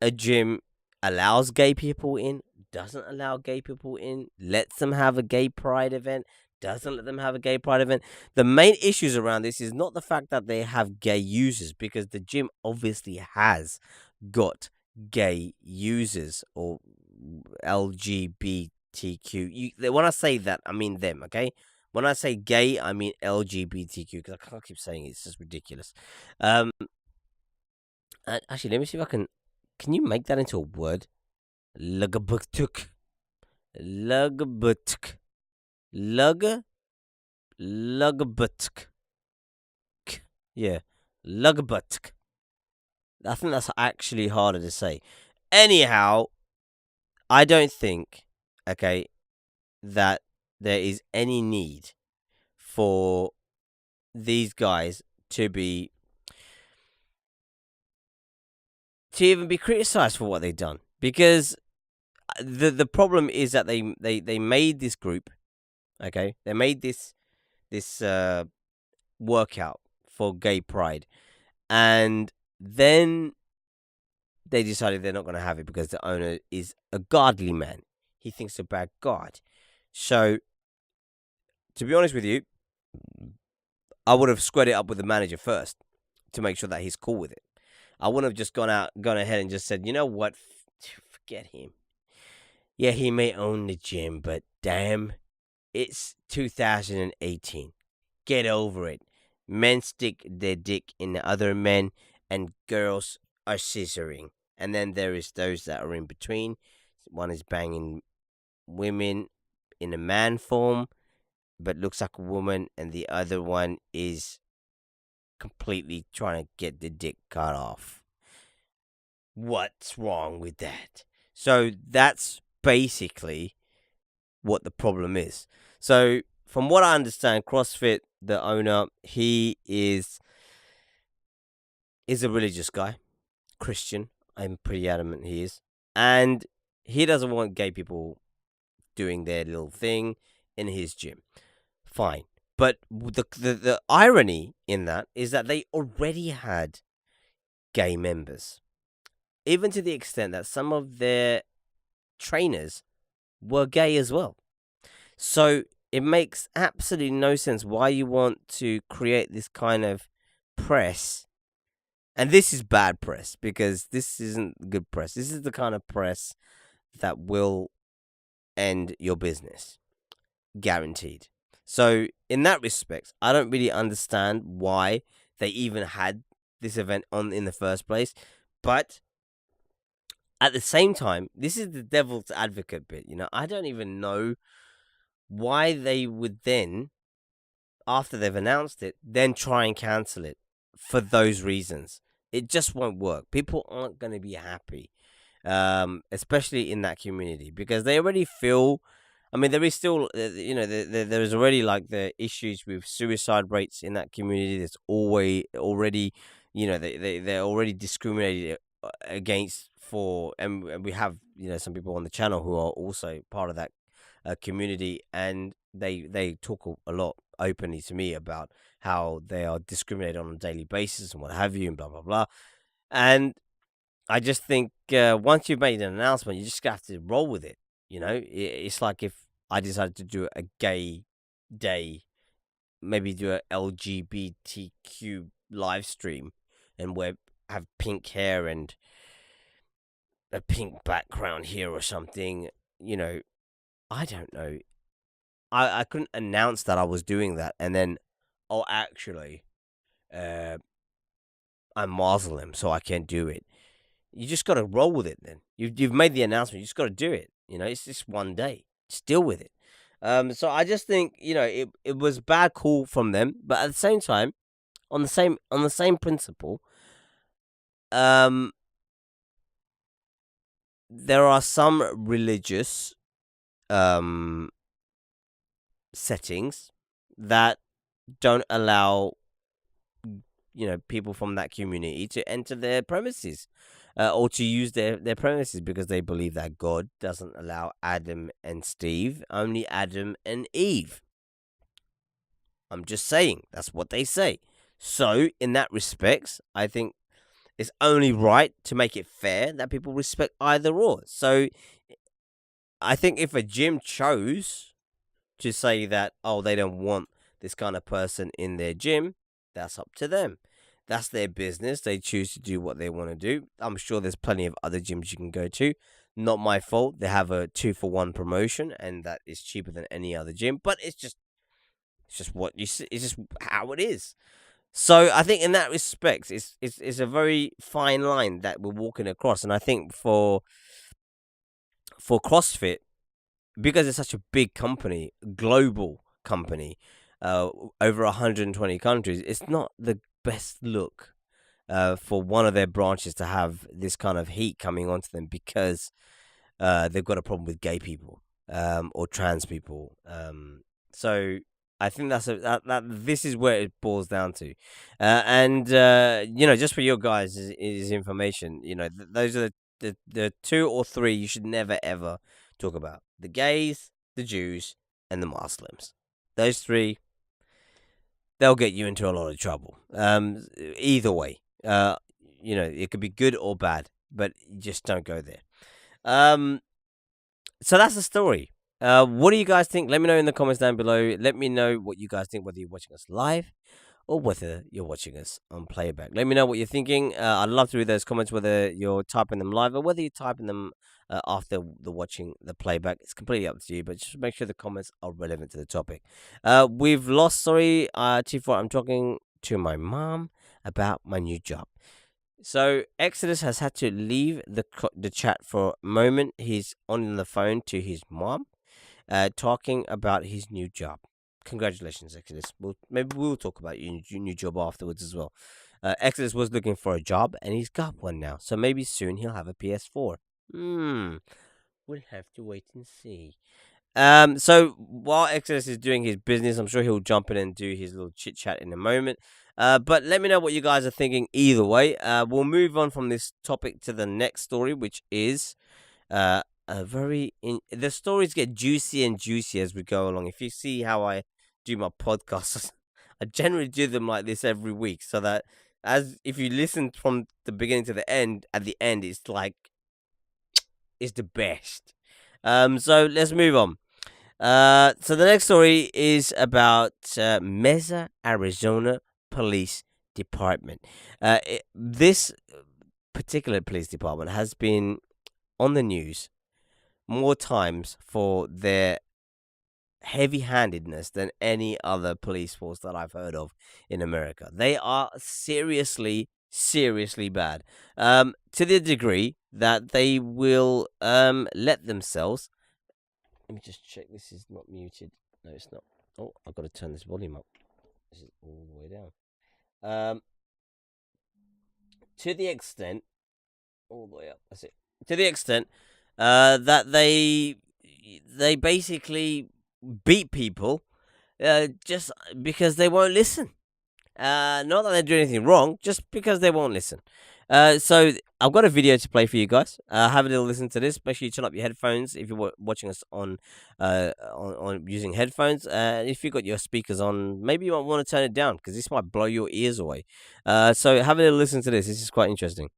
a gym allows gay people in, doesn't allow gay people in, lets them have a gay pride event, doesn't let them have a gay pride event. The main issues around this is not the fact that they have gay users, because the gym obviously has got gay users or LGBTQ. When I say that, I mean them, okay? When I say gay, I mean LGBTQ, because I can't keep saying it. It's just ridiculous. Actually, let me see if I can. Can you make that into a word? Lugabutk. Lugabutk. Lugabutk. Yeah. Lugabutk. I think that's actually harder to say. Anyhow, I don't think, okay, that there is any need for these guys to even be criticized for what they've done, because the problem is that they made this group, okay, they made this workout for gay pride, and then they decided they're not going to have it because the owner is a godly man. He thinks about God. So, to be honest with you, I would have squared it up with the manager first to make sure that he's cool with it. I wouldn't have just gone ahead and just said, you know what, forget him. Yeah, he may own the gym, but damn, it's 2018. Get over it. Men stick their dick in the other men, and girls are scissoring. And then there is those that are in between. One is banging women in a man form, but looks like a woman, and the other one is completely trying to get the dick cut off. What's wrong with that? So that's basically what the problem is. So from what I understand, CrossFit, the owner, he is a religious guy, Christian. I'm pretty adamant he is. And he doesn't want gay people doing their little thing in his gym. Fine. But the irony in that is that they already had gay members, even to the extent that some of their trainers were gay as well. So it makes absolutely no sense why you want to create this kind of press. And this is bad press, because this isn't good press. This is the kind of press that will end your business. Guaranteed. So in that respect, I don't really understand why they even had this event on in the first place. But at the same time, this is the devil's advocate bit. I don't even know why they would then, after they've announced it, then try and cancel it for those reasons. It just won't work. People aren't going to be happy, especially in that community, because they already feel. I mean, there is still, there is already like the issues with suicide rates in that community. There's already, they're already discriminated against for, and we have, some people on the channel who are also part of that community, and they talk a lot openly to me about how they are discriminated on a daily basis and what have you, and blah blah blah. And I just think once you've made an announcement, you just have to roll with it. It's like if I decided to do a gay day, maybe do a LGBTQ live stream, and have pink hair and a pink background here or something. I don't know. I couldn't announce that I was doing that, and then, oh, actually, uh, I'm Muslim, so I can't do it. You just got to roll with it. Then you've made the announcement. You just got to do it. It's just one day. Just deal with it. So I just think it was a bad call from them, but at the same time, on the same principle, there are some religious settings that don't allow people from that community to enter their premises, or to use their premises, because they believe that God doesn't allow Adam and Steve, only Adam and Eve. I'm just saying, that's what they say. So in that respects, I think it's only right to make it fair that people respect either or. So I think if a gym chose to say that, oh, they don't want this kind of person in their gym, that's up to them. That's their business. They choose to do what they want to do. I'm sure there's plenty of other gyms you can go to. Not my fault. They have a 2-for-1 promotion, and that is cheaper than any other gym. But it's just what you see. It's just how it is. So I think in that respect, it's a very fine line that we're walking across. And I think for CrossFit, because it's such a big company, global company, over 120 countries, it's not the best look for one of their branches to have this kind of heat coming onto them, because they've got a problem with gay people, or trans people. So I think that this is where it boils down to. And just for your guys' is information, those are the 2 or 3 you should never ever talk about: the gays, the Jews, and the Muslims. Those 3, they'll get you into a lot of trouble. Either way, it could be good or bad, but just don't go there. So that's the story. What do you guys think? Let me know in the comments down below. Let me know what you guys think, whether you're watching us live or whether you're watching us on playback. Let me know what you're thinking. I'd love to read those comments, whether you're typing them live or whether you're typing them after watching the playback. It's completely up to you, but just make sure the comments are relevant to the topic. We've lost, T4, I'm talking to my mom about my new job. So Exodus has had to leave the chat for a moment. He's on the phone to his mom, talking about his new job. Congratulations, Exodus. Maybe we'll talk about your new job afterwards as well. Exodus was looking for a job, and he's got one now. So maybe soon he'll have a PS4. We'll have to wait and see. So while Exodus is doing his business, I'm sure he'll jump in and do his little chit chat in a moment. But let me know what you guys are thinking either way. We'll move on from this topic to the next story, which is the stories get juicy and juicy as we go along. If you see how I do my podcasts, I generally do them like this every week, so that if you listen from the beginning to the end, at the end it's the best. So let's move on. So the next story is about Mesa, Arizona Police Department. This particular police department has been on the news more times for their heavy-handedness than any other police force that I've heard of in America. They are seriously bad, to the degree that they will let themselves. Let me just check this is not muted. No, it's not. Oh, I've got to turn this volume up. This is all the way down. To the extent, all the way up. That's it. To the extent that they basically beat people just because they won't listen. Not that they do anything wrong, just because they won't listen. So I've got a video to play for you guys. Have a little listen to this. Make sure you turn up your headphones if you're watching us on using headphones. If you've got your speakers on, maybe you might want to turn it down because this might blow your ears away. So have a little listen to this. This is quite interesting.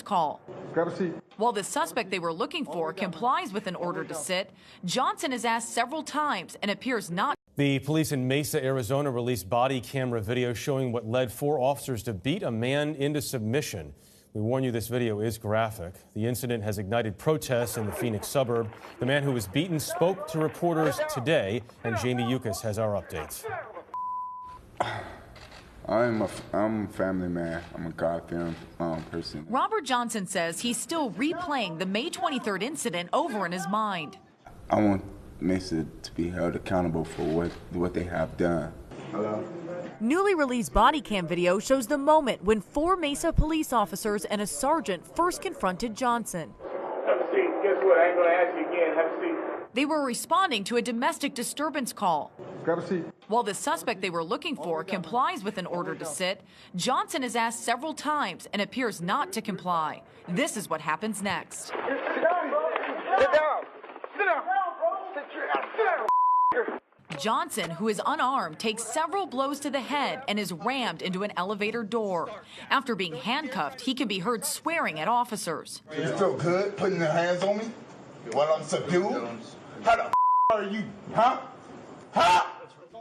Call. Grab a seat. While the suspect they were looking for complies with an order to sit, Johnson is asked several times and appears not. The police in Mesa, Arizona released body camera video showing what led 4 officers to beat a man into submission. We warn you this video is graphic. The incident has ignited protests in the Phoenix suburb. The man who was beaten spoke to reporters today, and Jamie Yukas has our updates. I'm a family man. I'm a God-fearing person. Robert Johnson says he's still replaying the May 23rd incident over in his mind. I want Mesa to be held accountable for what they have done. Hello? Newly released body cam video shows the moment when 4 Mesa police officers and a sergeant first confronted Johnson. Have a seat. Guess what? I ain't gonna ask you again. Have a seat. They were responding to a domestic disturbance call. Grab a seat. While the suspect they were looking for complies with an order to sit, Johnson is asked several times and appears not to comply. This is what happens next. Sit down, bro. Sit down. Sit down. Sit down. Johnson, who is unarmed, takes several blows to the head and is rammed into an elevator door. After being handcuffed, he can be heard swearing at officers. You feel good putting your hands on me while I'm subdued? How the are you, huh? Huh?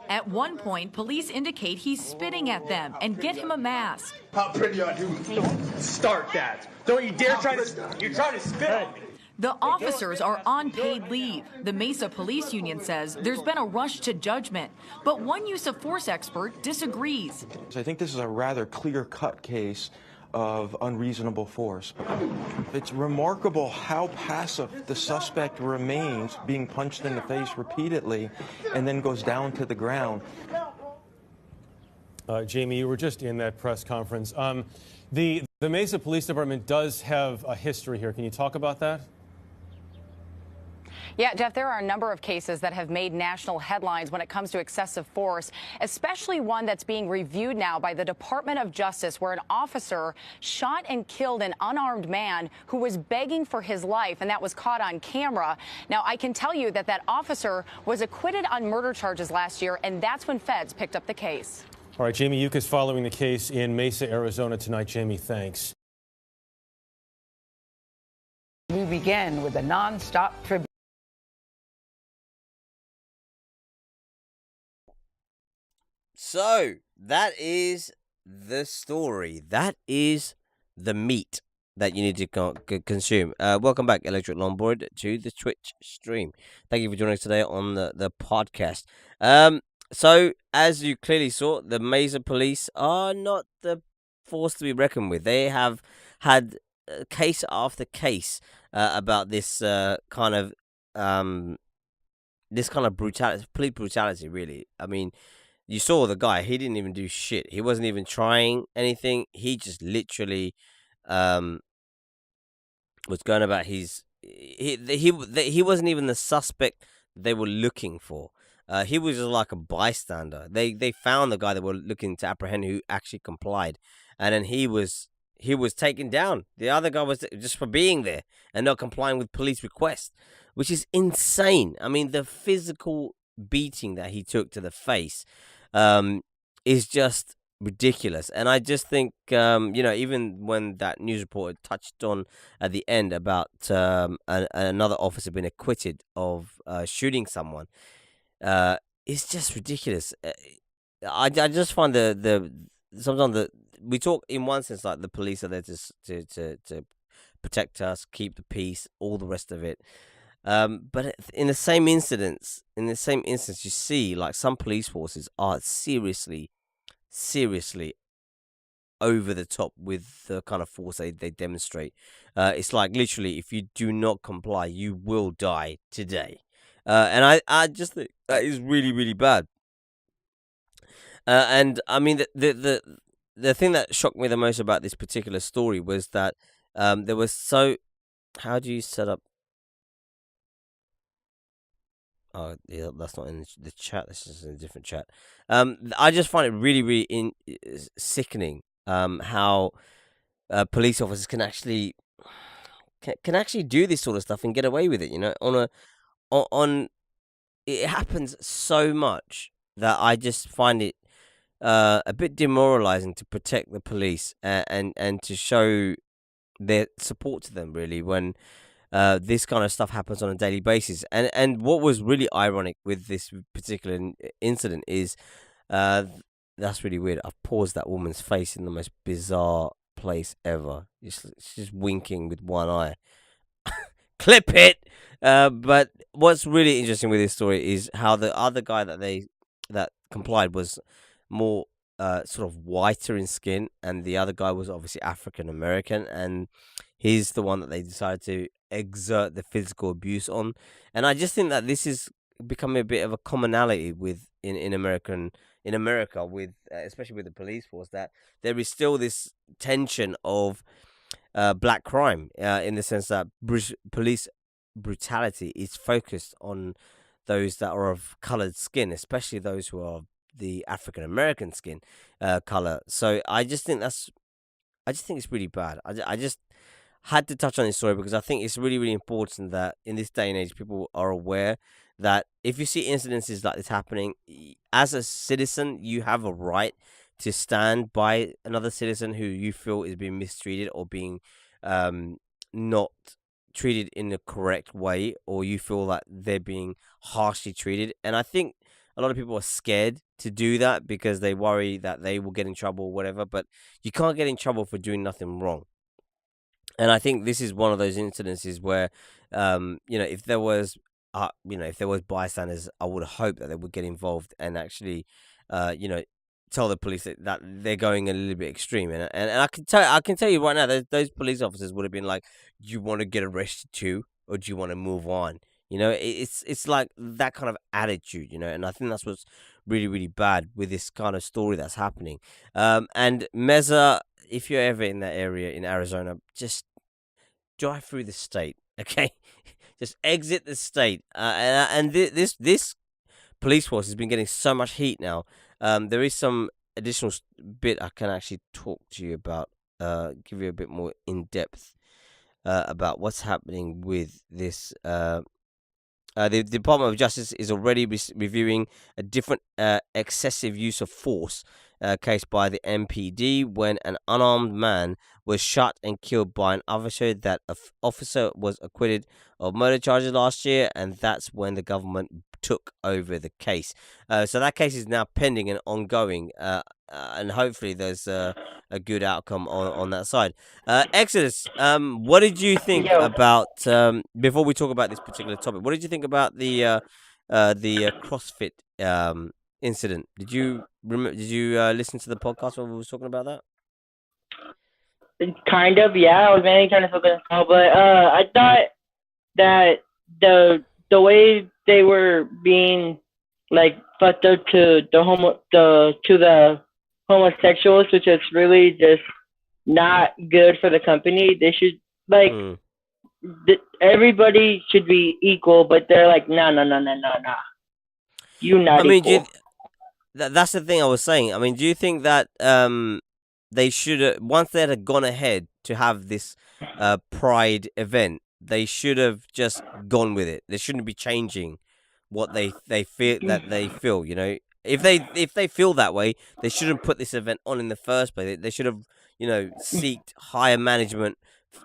At one point, police indicate he's spitting at them and get him a mask. How pretty are you? Don't start that. Don't you dare try to. You're trying to spit on me. The officers are on paid leave. The Mesa Police Union says there's been a rush to judgment, but one use of force expert disagrees. I think this is a rather clear-cut case of unreasonable force. It's remarkable how passive the suspect remains, being punched in the face repeatedly, and then goes down to the ground. Jamie, you were just in that press conference. The Mesa Police Department does have a history here. Can you talk about that? Yeah, Jeff, there are a number of cases that have made national headlines when it comes to excessive force, especially one that's being reviewed now by the Department of Justice, where an officer shot and killed an unarmed man who was begging for his life, and that was caught on camera. Now, I can tell you that that officer was acquitted on murder charges last year, and that's when feds picked up the case. All right, Jamie Yukas following the case in Mesa, Arizona tonight. Jamie, thanks. We begin with a non-stop tribute. So that is the story. That is the meat that you need to consume. Welcome back, Electric Longboard, to the Twitch stream. Thank you for joining us today on the podcast. So as you clearly saw, the Mesa police are not the force to be reckoned with. They have had case after case about this kind of brutality, police brutality. Really, I mean. You saw the guy, he didn't even do shit. He wasn't even trying anything. He just literally was going about his... He wasn't even the suspect they were looking for. He was just like a bystander. They found the guy they were looking to apprehend who actually complied. And then he was taken down. The other guy was just for being there and not complying with police requests, which is insane. I mean, the physical beating that he took to the face is just ridiculous. And I just think, even when that news reporter touched on at the end about another officer being acquitted of shooting someone, it's just ridiculous. I just find sometimes we talk in one sense like the police are there to protect us, keep the peace, all the rest of it. But in the same instance, you see like some police forces are seriously over the top with the kind of force they demonstrate. It's like literally, if you do not comply, you will die today. And I just think that is really, really bad. And I mean, the thing that shocked me the most about this particular story was that there was so. How do you set up? Oh, yeah, that's not in the chat. This is in a different chat. I just find it really, really sickening. How police officers can actually do this sort of stuff and get away with it. You know, on it happens so much that I just find it a bit demoralizing to protect the police and to show their support to them, really, when this kind of stuff happens on a daily basis. And what was really ironic with this particular incident is that's really weird. I've paused that woman's face in the most bizarre place ever. She's just winking with one eye. Clip it. But what's really interesting with this story is how the other guy that complied was more sort of whiter in skin, and the other guy was obviously African American, and he's the one that they decided to exert the physical abuse on. And I just think that this is becoming a bit of a commonality with in America with especially with the police force, that there is still this tension of black crime in the sense that police brutality is focused on those that are of colored skin, especially those who are the African American skin color. So I just think it's really bad. I just had to touch on this story because I think it's really, really important that in this day and age, people are aware that if you see incidences like this happening, as a citizen, you have a right to stand by another citizen who you feel is being mistreated or being not treated in the correct way, or you feel that they're being harshly treated. And I think a lot of people are scared to do that because they worry that they will get in trouble or whatever, but you can't get in trouble for doing nothing wrong. And I think this is one of those incidences where, if there was, bystanders, I would hope that they would get involved and actually, tell the police that they're going a little bit extreme. And I can tell you right now, those police officers would have been like, "Do you want to get arrested too, or do you want to move on?" It's like that kind of attitude, and I think that's what's really, really bad with this kind of story that's happening. And Mesa, if you're ever in that area in Arizona, just drive through the state, okay? Just exit the state. And this police force has been getting so much heat now. There is some additional bit I can actually talk to you about, give you a bit more in depth about what's happening with this. The Department of Justice is already reviewing a different excessive use of force case by the MPD when an unarmed man was shot and killed by an officer. That officer was acquitted of murder charges last year, and that's when the government took over the case. So that case is now pending and ongoing, and hopefully there's a good outcome on that side. Exodus, what did you think about, before we talk about this particular topic, what did you think about the CrossFit incident? Did you listen to the podcast when we were talking about that? Kind of, yeah. I was mainly trying to focus on, but I thought that the way they were being like fucked up to the homosexuals, which is really just not good for the company. They should everybody should be equal, but they're like, no. You not equal. That's the thing I was saying. I mean, do you think that they should have, once they had gone ahead to have this Pride event, they should have just gone with it? They shouldn't be changing what they feel that they feel. If they feel that way, they shouldn't put this event on in the first place. They should have seeked higher management,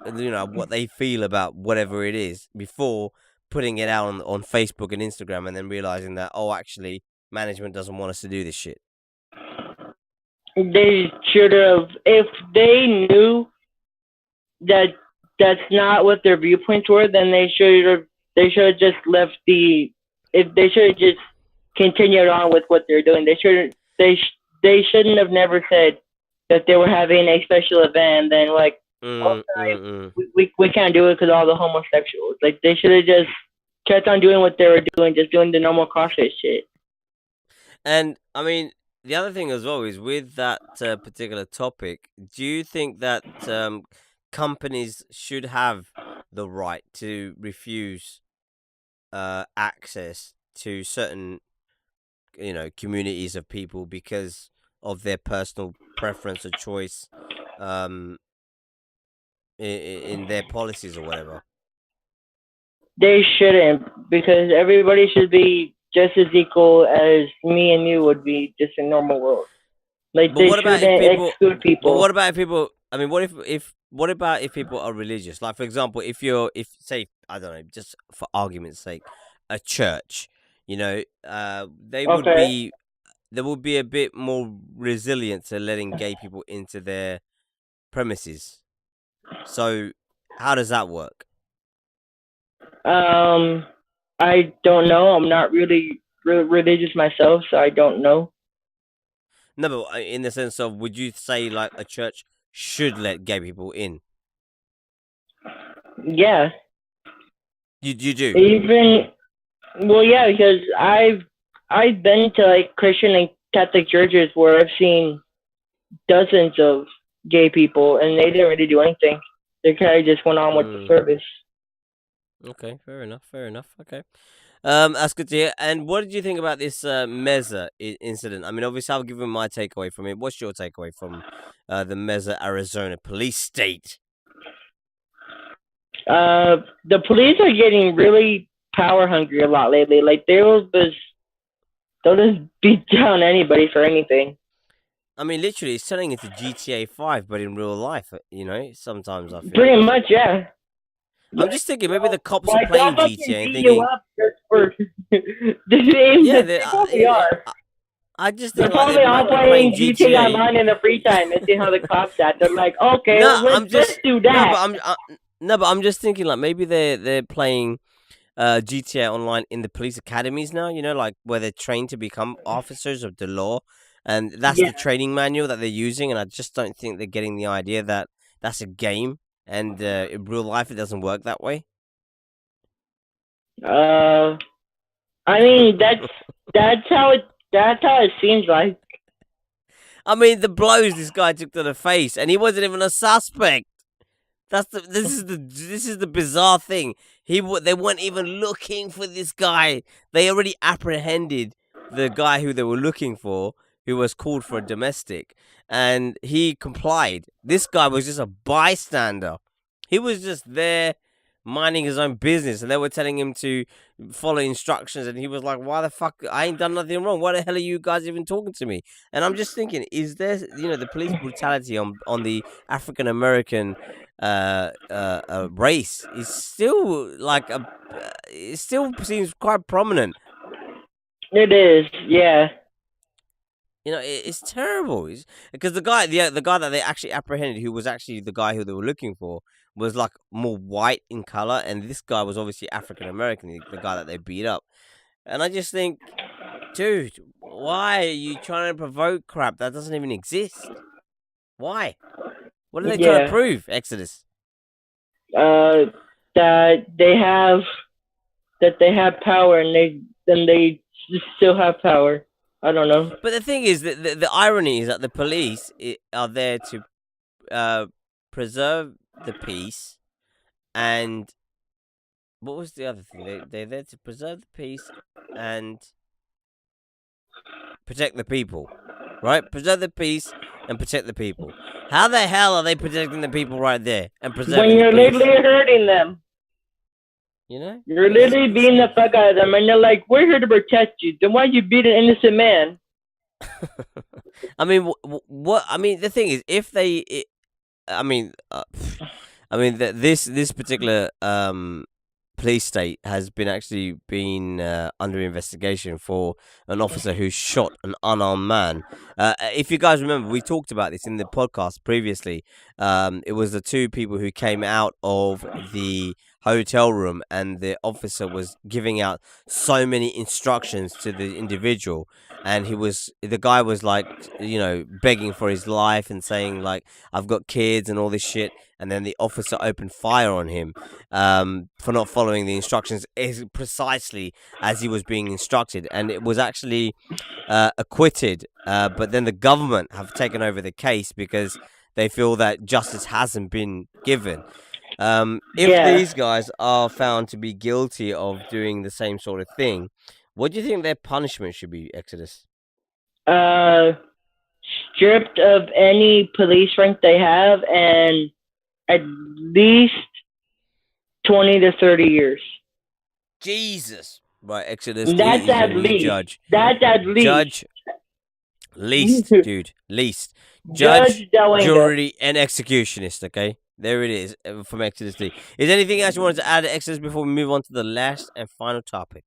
what they feel about whatever it is before putting it out on Facebook and Instagram, and then realizing that, oh, actually, management doesn't want us to do this shit. They should have, if they knew that that's not what their viewpoints were, then they should have just left the. If they should have just continued on with what they're doing. They shouldn't have never said that they were having a special event and then like we can't do it because all the homosexuals. Like they should have just kept on doing what they were doing, just doing the normal CrossFit shit. And I mean, the other thing as well is with that particular topic. Do you think that companies should have the right to refuse access to certain, communities of people because of their personal preference or choice, in their policies or whatever? They shouldn't, because everybody should be just as equal as me and you would be just in normal world. Like But they what about shouldn't if people? exclude people. But what about if people? I mean, what about if people are religious? Like, for example, if say, I don't know, just for argument's sake, a church, they would Okay. there would be a bit more resilient to letting gay people into their premises. So, how does that work? I don't know. I'm not really religious myself, so I don't know. No, but in the sense of, would you say like a church should let gay people in? Yeah. You do? Even well, yeah, because I've been to like Christian and Catholic churches where I've seen dozens of gay people, and they didn't really do anything. They kind of just went on with the service. Okay, fair enough. Okay. That's good to hear. And what did you think about this Mesa incident? I mean, obviously, I've given my takeaway from it. What's your takeaway from the Mesa, Arizona police state? The police are getting really power hungry a lot lately. Like they'll just beat down anybody for anything. I mean, literally, it's turning into GTA5, but in real life. Sometimes I feel. Pretty much, yeah. I'm just thinking maybe the cops are playing GTA and thinking. You up they probably are. I just They're think like probably all playing GTA Online in their free time and see how the cops act. They're like, okay, let's do that. But I'm just thinking like maybe they're playing GTA Online in the police academies now. Like where they're trained to become officers of the law, and that's the training manual that they're using. And I just don't think they're getting the idea that that's a game, and in real life it doesn't work that way. I mean that's how it seems like. I mean, the blows this guy took to the face, and he wasn't even a suspect. This is the bizarre thing. They weren't even looking for this guy. They already apprehended the guy who they were looking for, who was called for a domestic, and he complied. This guy was just a bystander. He was just there minding his own business, and they were telling him to follow instructions, and he was like, why the fuck, I ain't done nothing wrong, why the hell are you guys even talking to me? And I'm just thinking, is there the police brutality on the African American race is still like it still seems quite prominent. It is, yeah. It's terrible. Because the guy that they actually apprehended, who was actually the guy who they were looking for, was like more white in color, and this guy was obviously African American, the guy that they beat up. And I just think, dude, why are you trying to provoke crap that doesn't even exist? Why? What are they trying to prove, Exodus? That they have power, and they still have power. I don't know. But the thing is that the irony is that the police are there to preserve the peace, and what was the other thing? They're there to preserve the peace and protect the people, right? Preserve the peace and protect the people. How the hell are they protecting the people right there and preserving? When you're the peace? literally hurting them. You're literally beating the fuck out of them, and they're like, "We're here to protect you." Then why you beat an innocent man? I mean, what? I mean, the thing is, if they, this particular police state has been under investigation for an officer who shot an unarmed man If you guys remember, we talked about this in the podcast previously. It was the two people who came out of the hotel room, and the officer was giving out so many instructions to the individual, and the guy was like, begging for his life and saying like, I've got kids and all this shit, and then the officer opened fire on him for not following the instructions precisely as he was being instructed, and it was actually acquitted, but then the government have taken over the case because they feel that justice hasn't been given. If these guys are found to be guilty of doing the same sort of thing, what do you think their punishment should be, Exodus? Stripped of any police rank they have, and at least 20 to 30 years. Jesus. Right, Exodus. That's at least. Judge. That's at least. Judge. Least, dude. Least. Judge, jury, and executionist, okay? There it is from Exodus D. Is there anything else you wanted to add to Exodus before we move on to the last and final topic?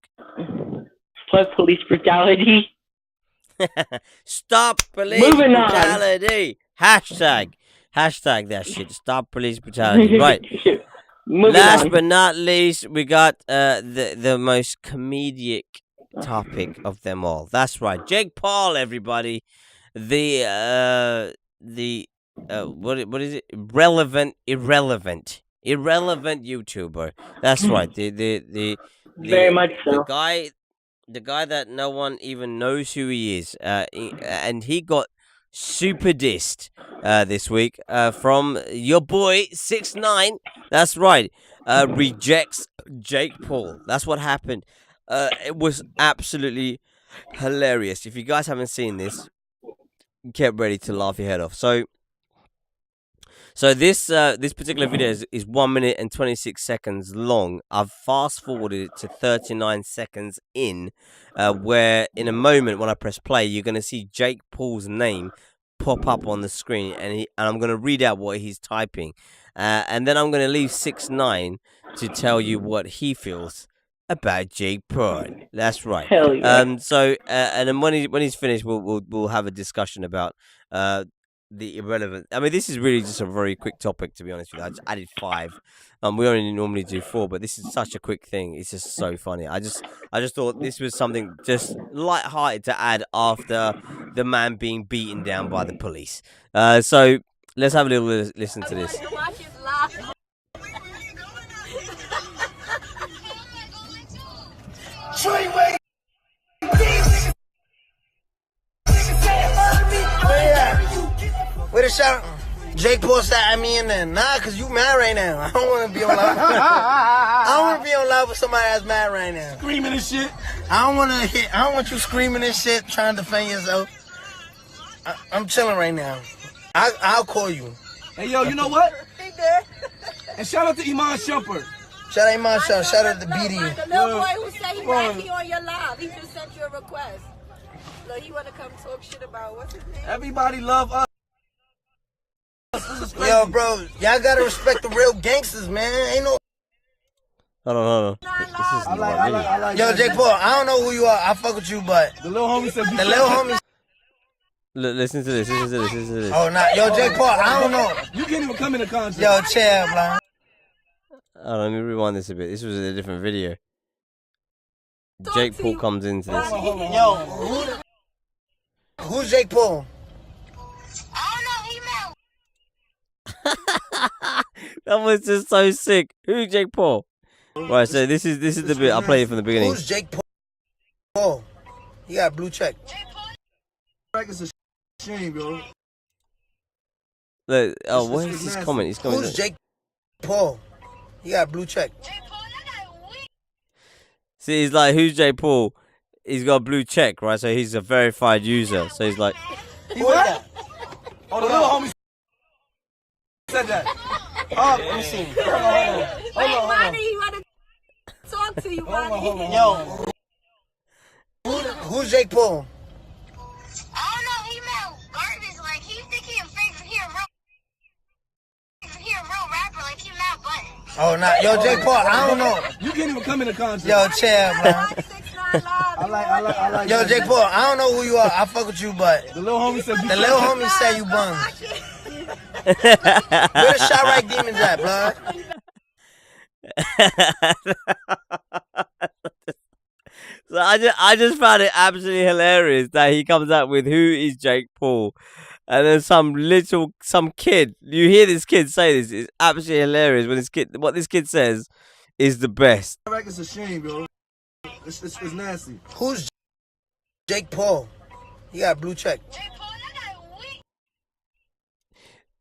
Plus police brutality. Stop police brutality. Hashtag that shit. Stop police brutality. Right. Last but not least, we got the most comedic topic of them all. That's right. Jake Paul, everybody. What is it? Irrelevant YouTuber. That's right. The very much so. The guy that no one even knows who he is. And he got super dissed this week from your boy 6ix9ine. That's right. Rejects Jake Paul. That's what happened. It was absolutely hilarious. If you guys haven't seen this, get ready to laugh your head off. So this particular video is 1 minute and 26 seconds long. I've fast forwarded it to 39 seconds in, where in a moment when I press play, you're going to see Jake Paul's name pop up on the screen, and I'm going to read out what he's typing, and then I'm going to leave 6ix9ine to tell you what he feels about Jake Paul. That's right. Hell yeah. And then when he's finished, we'll have a discussion about the irrelevant. I mean, this is really just a very quick topic, to be honest with you. I just added 5. We only normally do 4, but this is such a quick thing. It's just so funny. I just thought this was something just light-hearted to add after the man being beaten down by the police. So let's have a little listen to this. Wait a shot. Jake Paul at me and then cause you mad right now. I don't want to be on live. I don't want to be on live with somebody that's mad right now. Screaming and shit. I don't want you screaming and shit, trying to defend yourself. I'm chilling right now. I'll call you. Hey yo, you know what? And shout out to Iman Shumpert. Shout out Iman Shumpert. Shout out to BD. The little boy who said he wacky on your live. He just sent you a request. Look, he want to come talk shit about what's his name? Everybody love us. Yo, bro, y'all gotta respect the real gangsters, man. Ain't no. Hold on. I like Yo, Jake Paul, I don't know who you are. I fuck with you, but the little homie said the little homie. Listen to this. Oh, nah. Yo, Jake Paul, I don't know. You can't even come in the concert. Yo, chill, bro. Let me rewind this a bit. This was a different video. Jake Paul comes into this. Yo, who's Jake Paul? That was just so sick. Who's Jake Paul? Right, so this is the bit. I'll play it from the beginning. Who's Jake Paul? He got a blue check. It's a shame, yo. Look, what is this comment? He's coming. Who's Jake Paul? He got a blue check. See, he's like, who's Jake Paul? He's got a blue check, right? So he's a verified user. So he's like, who is that? Oh, the little homie said that. Oh, let me see. Hold on. He want to talk to you, Bonnie. Yo, who's Jake Paul? I don't know. He meant garbage. Like, he think he a real rapper. Like, he not button. Oh, nah. Yo, Jake Paul, I don't know. You can't even come in the concert. Yo, chill, bro. like. Yo, Jake Paul, I don't know who you are. I fuck with you, but The little homie said you bum. Where the shot right demons at, blood? So I just found it absolutely hilarious that he comes out with who is Jake Paul, and then some kid. You hear this kid say this. It's absolutely hilarious when what this kid says is the best. I reckon it's a shame, yo. It's nasty. Who's Jake Paul? He got a blue check.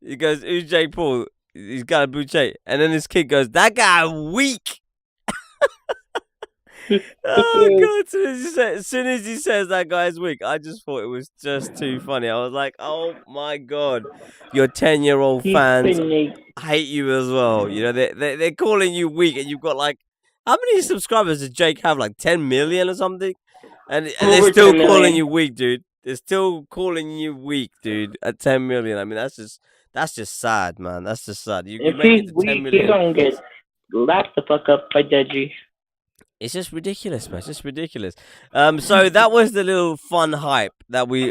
He goes, "Who's Jake Paul?" He's got a blue check, and then this kid goes, "That guy weak." Oh god! As soon as he says that guy's weak, I just thought it was just too funny. I was like, "Oh my god, your 10-year-old fans hate you as well." You know, they're calling you weak, and you've got like, how many subscribers does Jake have? Like 10 million or something, and they're still calling you weak, dude. They're still calling you weak, dude. At 10 million, I mean, that's just sad, man. That's just sad. If he's weak, he's gonna get lapped the fuck up by Deji. It's just ridiculous, man. It's just ridiculous. So that was the little fun hype that we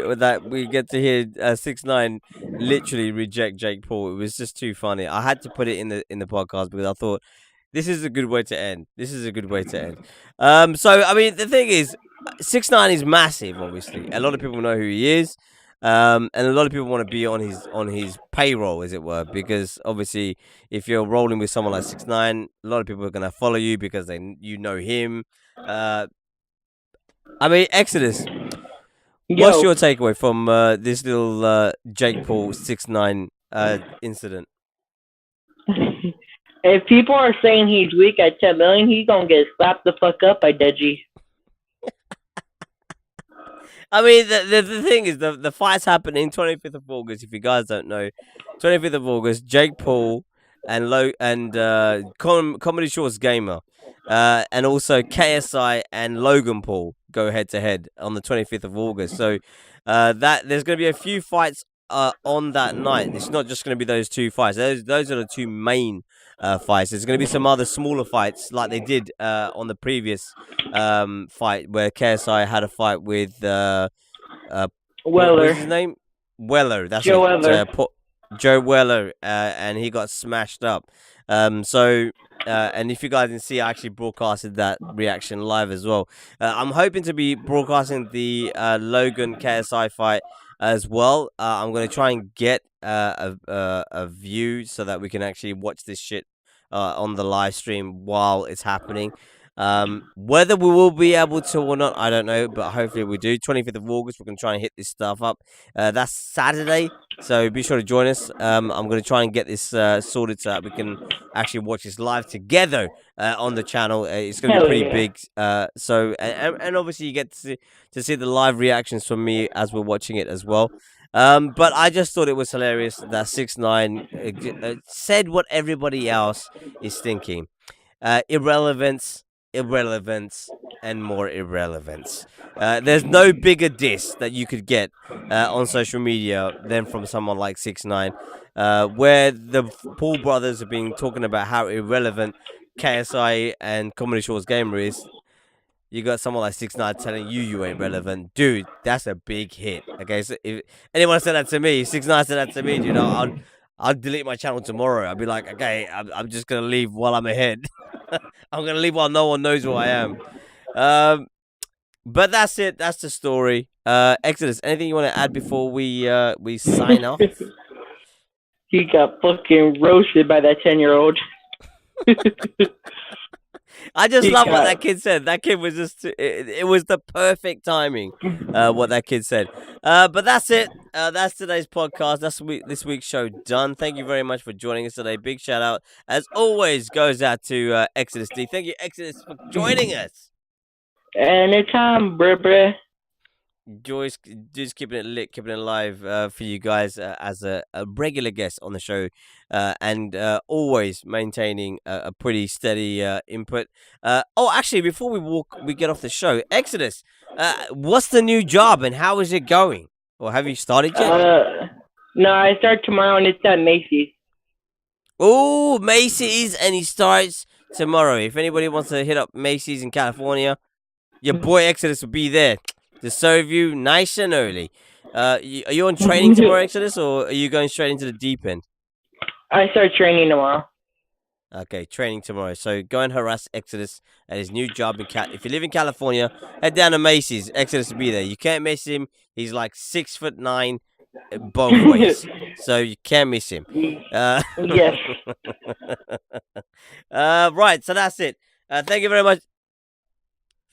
get to hear 6ix9ine literally reject Jake Paul. It was just too funny. I had to put it in the podcast because I thought this is a good way to end. So I mean, the thing is, 6ix9ine is massive. Obviously, a lot of people know who he is. And a lot of people want to be on his payroll, as it were, because obviously, if you're rolling with someone like 6ix9ine, a lot of people are gonna follow you because you know him. I mean, Exodus, what's your takeaway from this little Jake Paul 6ix9ine incident? If people are saying he's weak at 10 million, he's gonna get slapped the fuck up by Deji. I mean, the thing is, the fight's happening 25th of August. If you guys don't know, 25th of August, Jake Paul and Comedy Shorts Gamer, and also KSI and Logan Paul go head to head on the 25th of August. So that there's going to be a few fights on that night. It's not just going to be those two fights. Those are the two main fights. There's going to be some other smaller fights like they did on the previous fight where KSI had a fight with Weller. What's his name? Weller. That's Joe it. Weller. Joe Weller, and he got smashed up. And if you guys didn't see, I actually broadcasted that reaction live as well. I'm hoping to be broadcasting the Logan KSI fight as well. I'm going to try and get a view so that we can actually watch this shit on the live stream while it's happening. Whether we will be able to or not, I don't know, but hopefully we do. 25th of August, we're going to try and hit this stuff up. That's Saturday, so be sure to join us. I'm going to try and get this sorted so that we can actually watch this live together on the channel. It's going to be pretty big. And obviously you get to see the live reactions from me as we're watching it as well. But I just thought it was hilarious that 6ix9ine said what everybody else is thinking. Irrelevance, and more irrelevance. There's no bigger diss that you could get on social media than from someone like 6ix9ine, where the Paul brothers have been talking about how irrelevant KSI and Comedy Shorts Gamer is. You got someone like 6ix9ine telling you ain't relevant. Dude, that's a big hit. Okay, so if anyone said that to me, 6ix9ine said that to me, dude, I'll delete my channel tomorrow. I'll be like, okay, I'm just going to leave while I'm ahead. I'm going to leave while no one knows who I am. But that's it. That's the story. Exodus, anything you want to add before we sign off? He got fucking roasted by that 10-year-old. I just love what that kid said. That kid was just, it was the perfect timing, what that kid said. But that's it. That's today's podcast. That's this week's show done. Thank you very much for joining us today. Big shout out, as always, goes out to Exodus D. Thank you, Exodus, for joining us. Anytime, bruh. Joyce, just keeping it lit, keeping it live for you guys as a regular guest on the show, and always maintaining a pretty steady input. Actually, before we get off the show, Exodus, what's the new job and how is it going? Or have you started yet? No, I start tomorrow and it's at Macy's. Oh, Macy's, and he starts tomorrow. If anybody wants to hit up Macy's in California, your boy Exodus will be there to serve you nice and early. Are you on training tomorrow, Exodus, or are you going straight into the deep end? I start training tomorrow. Okay, training tomorrow. So go and harass Exodus at his new job in If you live in California, head down to Macy's. Exodus will be there. You can't miss him. He's like 6'9" both ways, so you can't miss him. Yes. Right. So that's it. Thank you very much.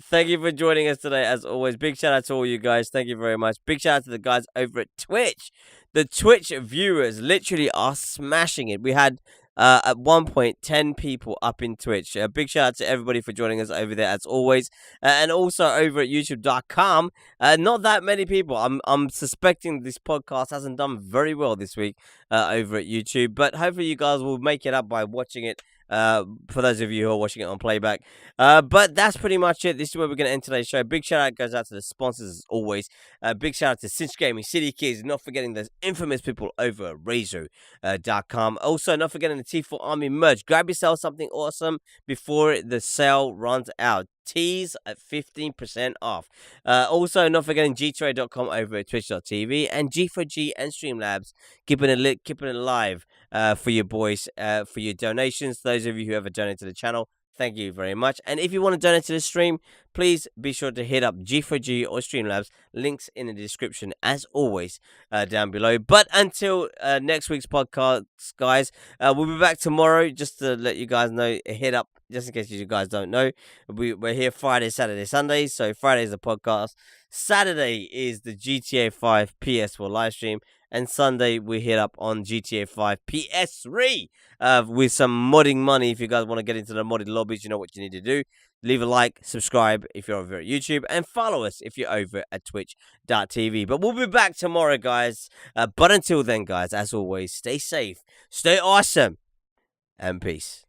Thank you for joining us today, as always. Big shout out to all you guys. Thank you very much. Big shout out to the guys over at Twitch. The Twitch viewers literally are smashing it. We had at one point 10 people up in Twitch. Big shout out to everybody for joining us over there, as always. And also over at youtube.com. Not that many people. I'm suspecting this podcast hasn't done very well this week over at YouTube, but hopefully you guys will make it up by watching it. For those of you who are watching it on playback. But that's pretty much it. This is where we're going to end today's show. Big shout out goes out to the sponsors as always. Big shout out to Cinch Gaming, City Kids, not forgetting those infamous people over at Razor.com. Also, not forgetting the T4 Army merch. Grab yourself something awesome before the sale runs out. Tees at 15% off. Also, not forgetting gtrade.com over at twitch.tv and G4G and Streamlabs, keeping it lit, keeping it live for your boys, for your donations. Those of you who ever donate to the channel, thank you very much. And if you want to donate to the stream, please be sure to hit up G4G or Streamlabs. Links in the description, as always, down below. But until next week's podcast, guys, we'll be back tomorrow. Just to let you guys know, hit up, just in case you guys don't know, we're here Friday, Saturday, Sunday. So Friday is the podcast. Saturday is the GTA 5 PS4 live stream. And Sunday, we hit up on GTA 5 PS3 with some modding money. If you guys want to get into the modded lobbies, you know what you need to do. Leave a like, subscribe if you're over at YouTube, and follow us if you're over at twitch.tv. But we'll be back tomorrow, guys. But until then, guys, as always, stay safe, stay awesome, and peace.